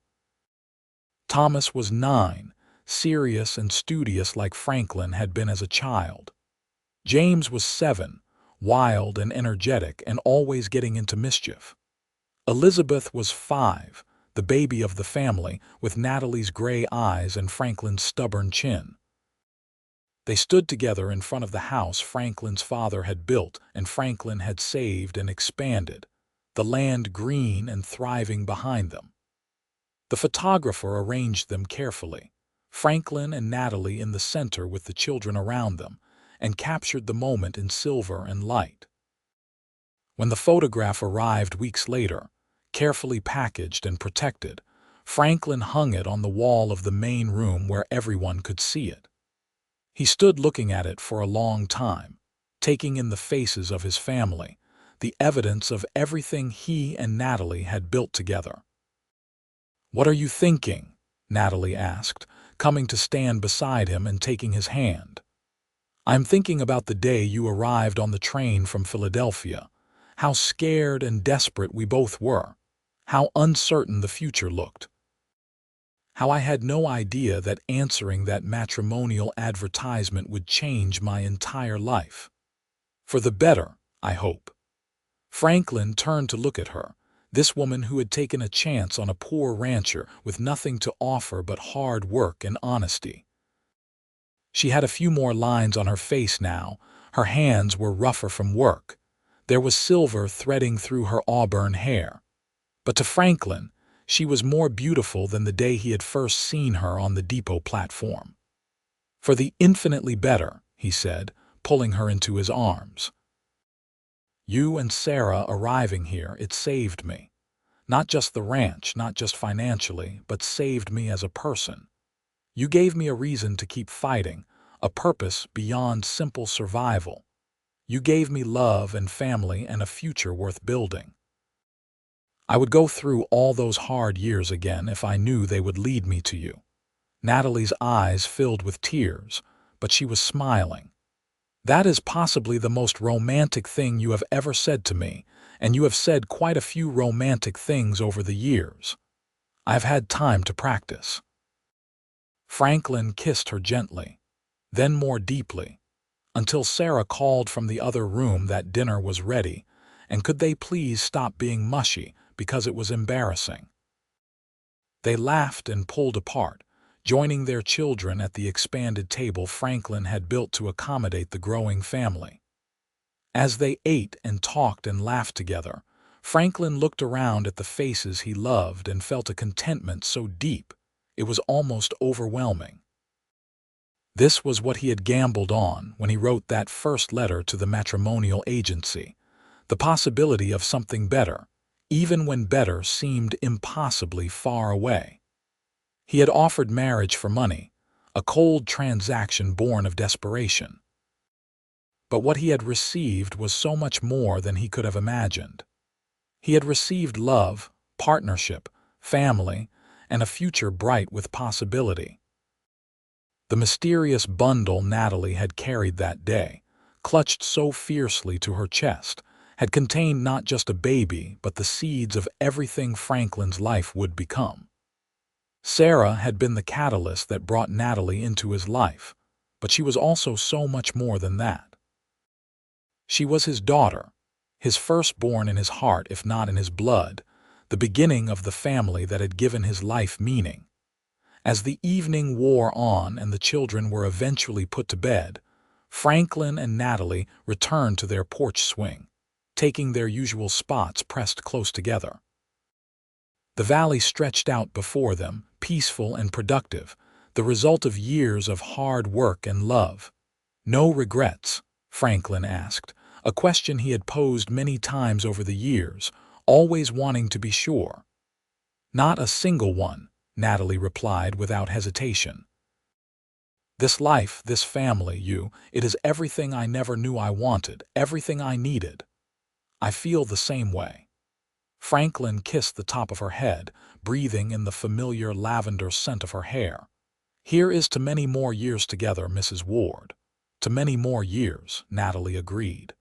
Thomas was 9, serious and studious like Franklin had been as a child. James was 7, wild and energetic and always getting into mischief. Elizabeth was 5, the baby of the family, with Natalie's gray eyes and Franklin's stubborn chin. They stood together in front of the house Franklin's father had built and Franklin had saved and expanded, the land green and thriving behind them. The photographer arranged them carefully, Franklin and Natalie in the center with the children around them, and captured the moment in silver and light. When the photograph arrived weeks later, carefully packaged and protected, Franklin hung it on the wall of the main room where everyone could see it. He stood looking at it for a long time, taking in the faces of his family, the evidence of everything he and Natalie had built together. "What are you thinking?" Natalie asked, coming to stand beside him and taking his hand. "I'm thinking about the day you arrived on the train from Philadelphia, how scared and desperate we both were, how uncertain the future looked. How I had no idea that answering that matrimonial advertisement would change my entire life. For the better, I hope." Franklin turned to look at her, this woman who had taken a chance on a poor rancher with nothing to offer but hard work and honesty. She had a few more lines on her face now, her hands were rougher from work. There was silver threading through her auburn hair. But to Franklin, she was more beautiful than the day he had first seen her on the depot platform. "For the infinitely better," he said, pulling her into his arms. "You and Sarah arriving here, it saved me. Not just the ranch, not just financially, but saved me as a person. You gave me a reason to keep fighting, a purpose beyond simple survival. You gave me love and family and a future worth building." I would go through all those hard years again if I knew they would lead me to you." Natalie's eyes filled with tears, but she was smiling. "That is possibly the most romantic thing you have ever said to me, and you have said quite a few romantic things over the years. I have had time to practice." Franklin kissed her gently, then more deeply, until Sarah called from the other room that dinner was ready, and could they please stop being mushy because it was embarrassing. They laughed and pulled apart, joining their children at the expanded table Franklin had built to accommodate the growing family. As they ate and talked and laughed together, Franklin looked around at the faces he loved and felt a contentment so deep it was almost overwhelming. This was what he had gambled on when he wrote that first letter to the matrimonial agency, the possibility of something better, even when better seemed impossibly far away. He had offered marriage for money, a cold transaction born of desperation. But what he had received was so much more than he could have imagined. He had received love, partnership, family, and a future bright with possibility. The mysterious bundle Natalie had carried that day, clutched so fiercely to her chest, had contained not just a baby but the seeds of everything Franklin's life would become. Sarah had been the catalyst that brought Natalie into his life, but she was also so much more than that. She was his daughter, his firstborn in his heart if not in his blood, the beginning of the family that had given his life meaning. As the evening wore on and the children were eventually put to bed, Franklin and Natalie returned to their porch swing, taking their usual spots pressed close together. The valley stretched out before them, peaceful and productive, the result of years of hard work and love. "No regrets?" Franklin asked, a question he had posed many times over the years, always wanting to be sure. "Not a single one," Natalie replied without hesitation. "This life, this family, it is everything I never knew I wanted, everything I needed. I feel the same way." Franklin kissed the top of her head, breathing in the familiar lavender scent of her hair. "Here is to many more years together, Mrs. Ward." "To many more years," Natalie agreed.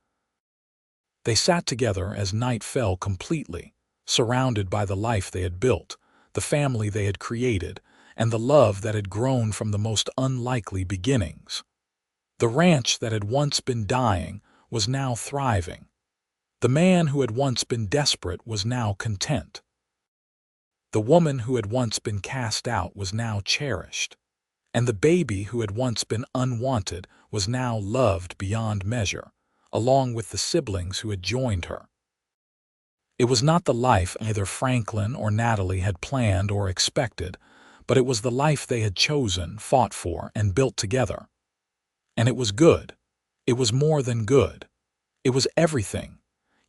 They sat together as night fell completely, surrounded by the life they had built, the family they had created, and the love that had grown from the most unlikely beginnings. The ranch that had once been dying was now thriving. The man who had once been desperate was now content. The woman who had once been cast out was now cherished. And the baby who had once been unwanted was now loved beyond measure, along with the siblings who had joined her. It was not the life either Franklin or Natalie had planned or expected, but it was the life they had chosen, fought for, and built together. And it was good. It was more than good. It was everything.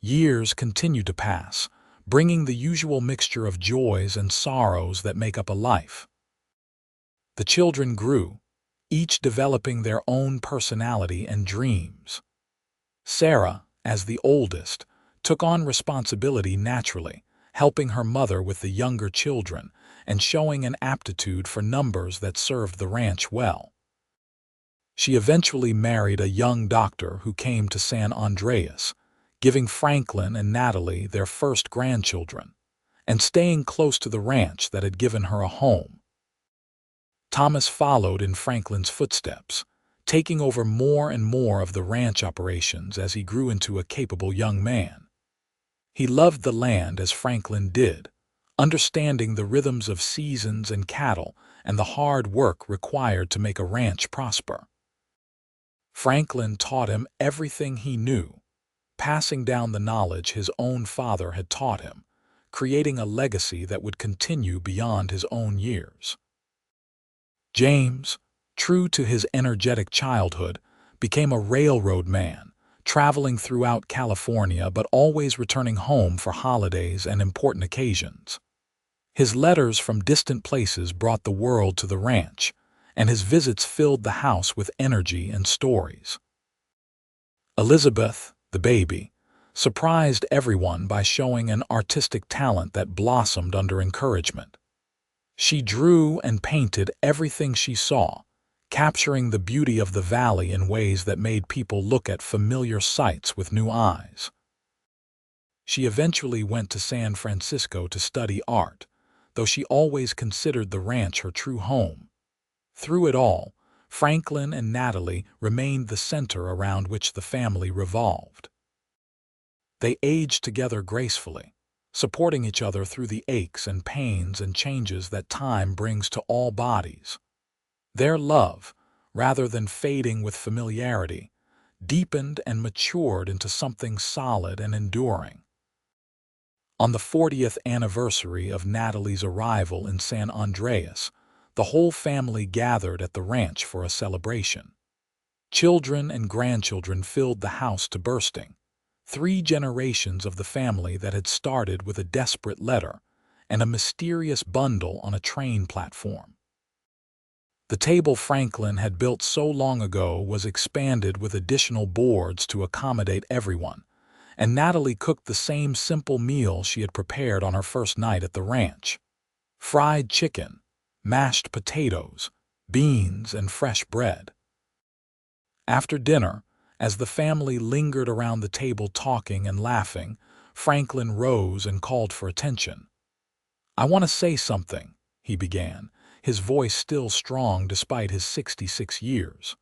Years continued to pass, bringing the usual mixture of joys and sorrows that make up a life. The children grew, each developing their own personality and dreams. Sarah, as the oldest, took on responsibility naturally, helping her mother with the younger children and showing an aptitude for numbers that served the ranch well. She eventually married a young doctor who came to San Andreas, giving Franklin and Natalie their first grandchildren, and staying close to the ranch that had given her a home. Thomas followed in Franklin's footsteps, taking over more and more of the ranch operations as he grew into a capable young man. He loved the land as Franklin did, understanding the rhythms of seasons and cattle and the hard work required to make a ranch prosper. Franklin taught him everything he knew, passing down the knowledge his own father had taught him, creating a legacy that would continue beyond his own years. James, true to his energetic childhood, became a railroad man, traveling throughout California but always returning home for holidays and important occasions. His letters from distant places brought the world to the ranch, and his visits filled the house with energy and stories. Elizabeth, the baby, surprised everyone by showing an artistic talent that blossomed under encouragement. She drew and painted everything she saw, capturing the beauty of the valley in ways that made people look at familiar sights with new eyes. She eventually went to San Francisco to study art, though she always considered the ranch her true home. Through it all, Franklin and Natalie remained the center around which the family revolved. They aged together gracefully, supporting each other through the aches and pains and changes that time brings to all bodies. Their love, rather than fading with familiarity, deepened and matured into something solid and enduring. On the 40th anniversary of Natalie's arrival in San Andreas, the whole family gathered at the ranch for a celebration. Children and grandchildren filled the house to bursting, 3 generations of the family that had started with a desperate letter and a mysterious bundle on a train platform. The table Franklin had built so long ago was expanded with additional boards to accommodate everyone, and Natalie cooked the same simple meal she had prepared on her first night at the ranch: fried chicken, mashed potatoes, beans, and fresh bread. After dinner, as the family lingered around the table talking and laughing, Franklin rose and called for attention. "I want to say something," he began, his voice still strong despite his 66 years.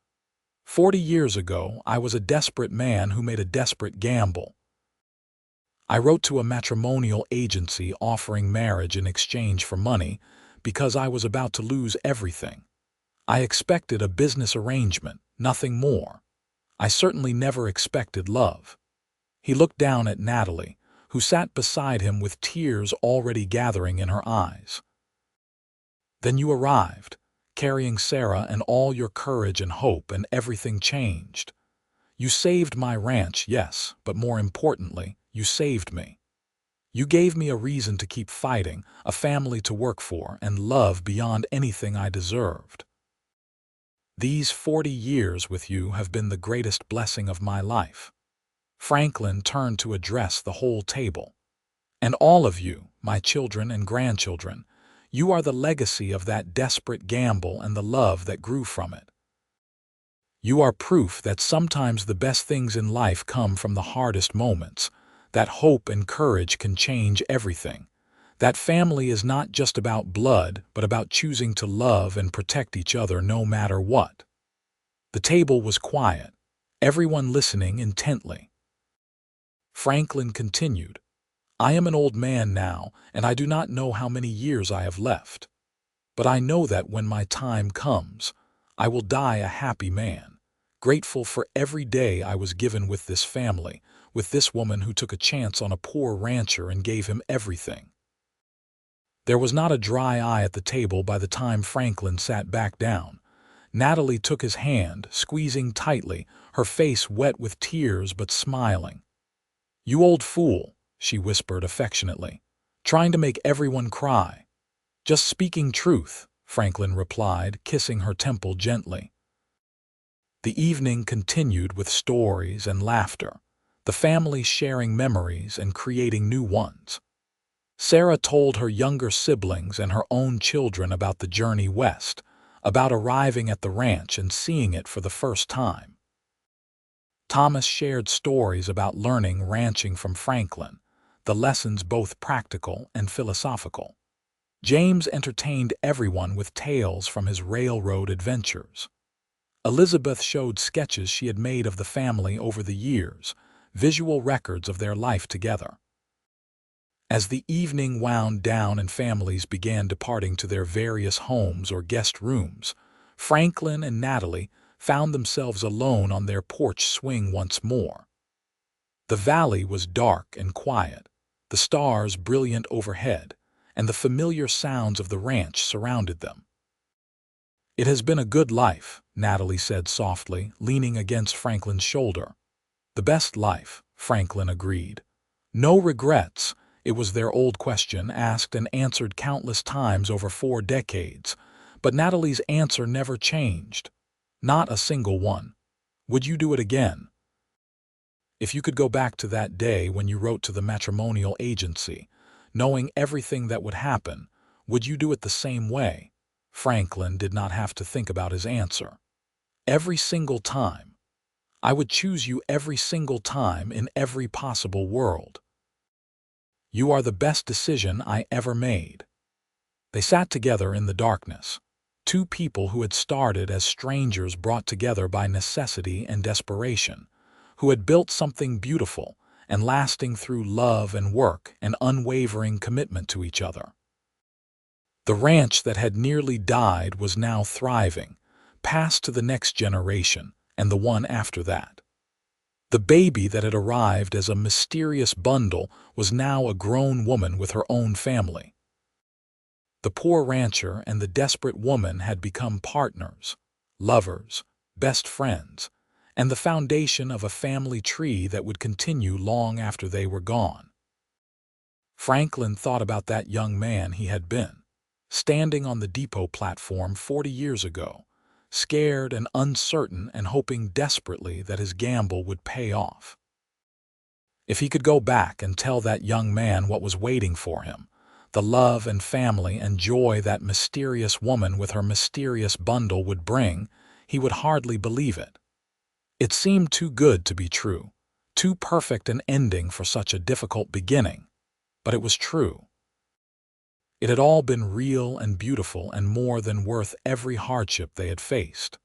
40 years ago, I was a desperate man who made a desperate gamble. I wrote to a matrimonial agency offering marriage in exchange for money because I was about to lose everything. I expected a business arrangement, nothing more. I certainly never expected love." He looked down at Natalie, who sat beside him with tears already gathering in her eyes. "Then you arrived, carrying Sarah and all your courage and hope, and everything changed. You saved my ranch, yes, but more importantly, you saved me. You gave me a reason to keep fighting, a family to work for, and love beyond anything I deserved. These 40 years with you have been the greatest blessing of my life." Franklin turned to address the whole table. "And all of you, my children and grandchildren, you are the legacy of that desperate gamble and the love that grew from it. You are proof that sometimes the best things in life come from the hardest moments, that hope and courage can change everything. That family is not just about blood, but about choosing to love and protect each other no matter what." The table was quiet, everyone listening intently. Franklin continued, "I am an old man now, and I do not know how many years I have left. But I know that when my time comes, I will die a happy man, grateful for every day I was given with this family, with this woman who took a chance on a poor rancher and gave him everything." There was not a dry eye at the table by the time Franklin sat back down. Natalie took his hand, squeezing tightly, her face wet with tears but smiling. "You old fool," she whispered affectionately, "trying to make everyone cry." "Just speaking truth," Franklin replied, kissing her temple gently. The evening continued with stories and laughter, the family sharing memories and creating new ones. Sarah told her younger siblings and her own children about the journey west, about arriving at the ranch and seeing it for the first time. Thomas shared stories about learning ranching from Franklin, the lessons both practical and philosophical. James entertained everyone with tales from his railroad adventures. Elizabeth showed sketches she had made of the family over the years, visual records of their life together. As the evening wound down and families began departing to their various homes or guest rooms, Franklin and Natalie found themselves alone on their porch swing once more. The valley was dark and quiet, the stars brilliant overhead, and the familiar sounds of the ranch surrounded them. "It has been a good life," Natalie said softly, leaning against Franklin's shoulder. "The best life," Franklin agreed. "No regrets." It was their old question, asked and answered countless times over 4 decades, but Natalie's answer never changed. Not a single one. "Would you do it again?" If you could go back to that day when you wrote to the matrimonial agency, knowing everything that would happen, would you do it the same way? Franklin did not have to think about his answer. Every single time. I would choose you every single time in every possible world. You are the best decision I ever made. They sat together in the darkness. Two people who had started as strangers brought together by necessity and desperation, who had built something beautiful and lasting through love and work and unwavering commitment to each other. The ranch that had nearly died was now thriving, passed to the next generation and the one after that. The baby that had arrived as a mysterious bundle was now a grown woman with her own family. The poor rancher and the desperate woman had become partners, lovers, best friends, and the foundation of a family tree that would continue long after they were gone. Franklin thought about that young man he had been, standing on the depot platform 40 years ago, scared and uncertain and hoping desperately that his gamble would pay off. If he could go back and tell that young man what was waiting for him, the love and family and joy that mysterious woman with her mysterious bundle would bring, he would hardly believe it. It seemed too good to be true, too perfect an ending for such a difficult beginning, but it was true. It had all been real and beautiful and more than worth every hardship they had faced.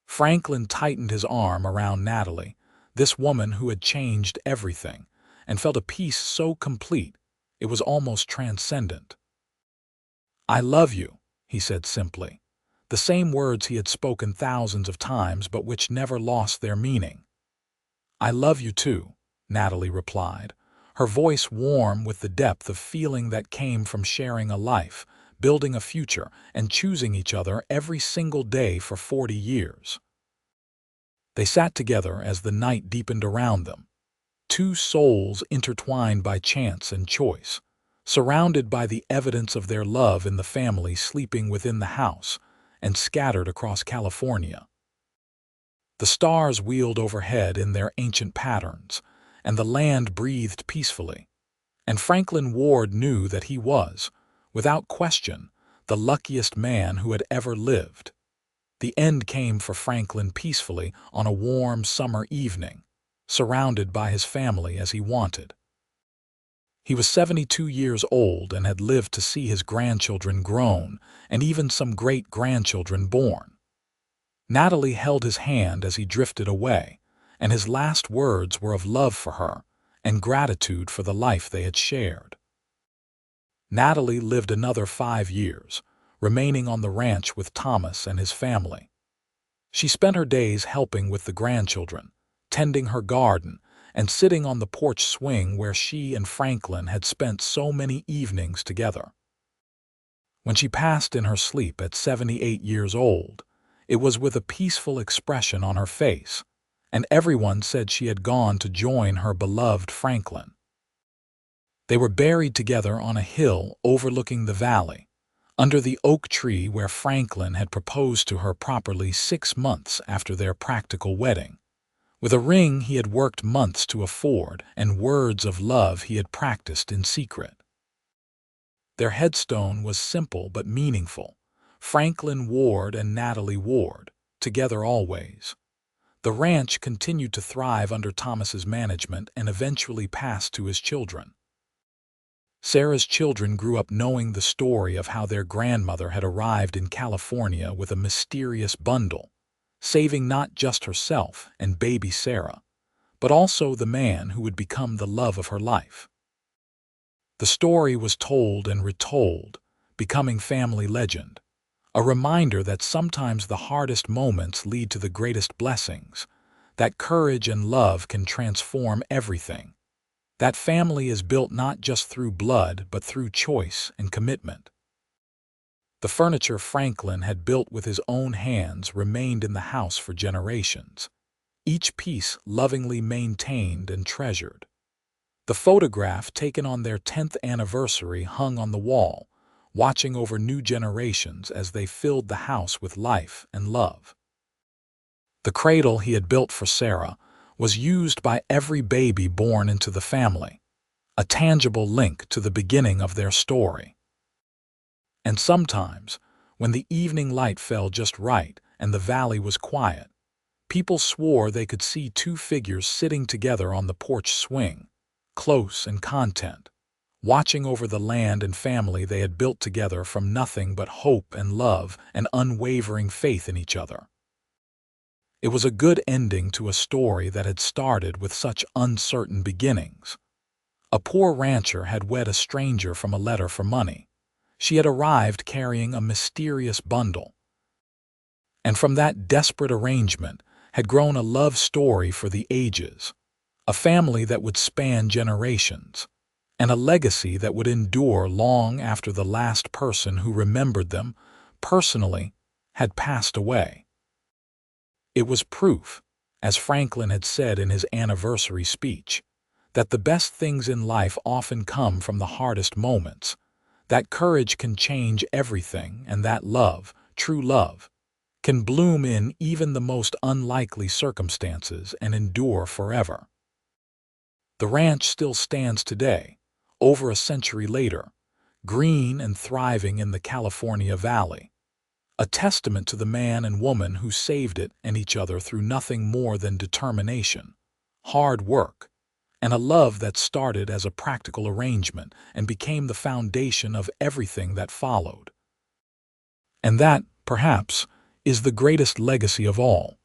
Franklin tightened his arm around Natalie, this woman who had changed everything, and felt a peace so complete it was almost transcendent. "I love you," he said simply, the same words he had spoken thousands of times but which never lost their meaning. "I love you too," Natalie replied, her voice warm with the depth of feeling that came from sharing a life, building a future, and choosing each other every single day for 40 years. They sat together as the night deepened around them, two souls intertwined by chance and choice, surrounded by the evidence of their love in the family sleeping within the house and scattered across California. The stars wheeled overhead in their ancient patterns, and the land breathed peacefully. And Franklin Ward knew that he was, without question, the luckiest man who had ever lived. The end came for Franklin peacefully on a warm summer evening, surrounded by his family as he wanted. He was 72 years old and had lived to see his grandchildren grown and even some great-grandchildren born. Natalie held his hand as he drifted away, and his last words were of love for her and gratitude for the life they had shared. Natalie lived another 5 years, remaining on the ranch with Thomas and his family. She spent her days helping with the grandchildren, tending her garden, and sitting on the porch swing where she and Franklin had spent so many evenings together. When she passed in her sleep at 78 years old, it was with a peaceful expression on her face, and everyone said she had gone to join her beloved Franklin. They were buried together on a hill overlooking the valley, under the oak tree where Franklin had proposed to her properly 6 months after their practical wedding, with a ring he had worked months to afford and words of love he had practiced in secret. Their headstone was simple but meaningful: Franklin Ward and Natalie Ward, together always. The ranch continued to thrive under Thomas's management and eventually passed to his children. Sarah's children grew up knowing the story of how their grandmother had arrived in California with a mysterious bundle, saving not just herself and baby Sarah, but also the man who would become the love of her life. The story was told and retold, becoming family legend, a reminder that sometimes the hardest moments lead to the greatest blessings, that courage and love can transform everything, that family is built not just through blood but through choice and commitment. The furniture Franklin had built with his own hands remained in the house for generations, each piece lovingly maintained and treasured. The photograph taken on their 10th anniversary hung on the wall, watching over new generations as they filled the house with life and love. The cradle he had built for Sarah, was used by every baby born into the family, a tangible link to the beginning of their story. And sometimes, when the evening light fell just right and the valley was quiet, people swore they could see two figures sitting together on the porch swing, close and content, watching over the land and family they had built together from nothing but hope and love and unwavering faith in each other. It was a good ending to a story that had started with such uncertain beginnings. A poor rancher had wed a stranger from a letter for money. She had arrived carrying a mysterious bundle. And from that desperate arrangement had grown a love story for the ages, a family that would span generations, and a legacy that would endure long after the last person who remembered them personally had passed away. It was proof, as Franklin had said in his anniversary speech, that the best things in life often come from the hardest moments, that courage can change everything, and that love, true love, can bloom in even the most unlikely circumstances and endure forever. The ranch still stands today, over a century later, green and thriving in the California Valley, a testament to the man and woman who saved it and each other through nothing more than determination, hard work, and a love that started as a practical arrangement and became the foundation of everything that followed. And that, perhaps, is the greatest legacy of all.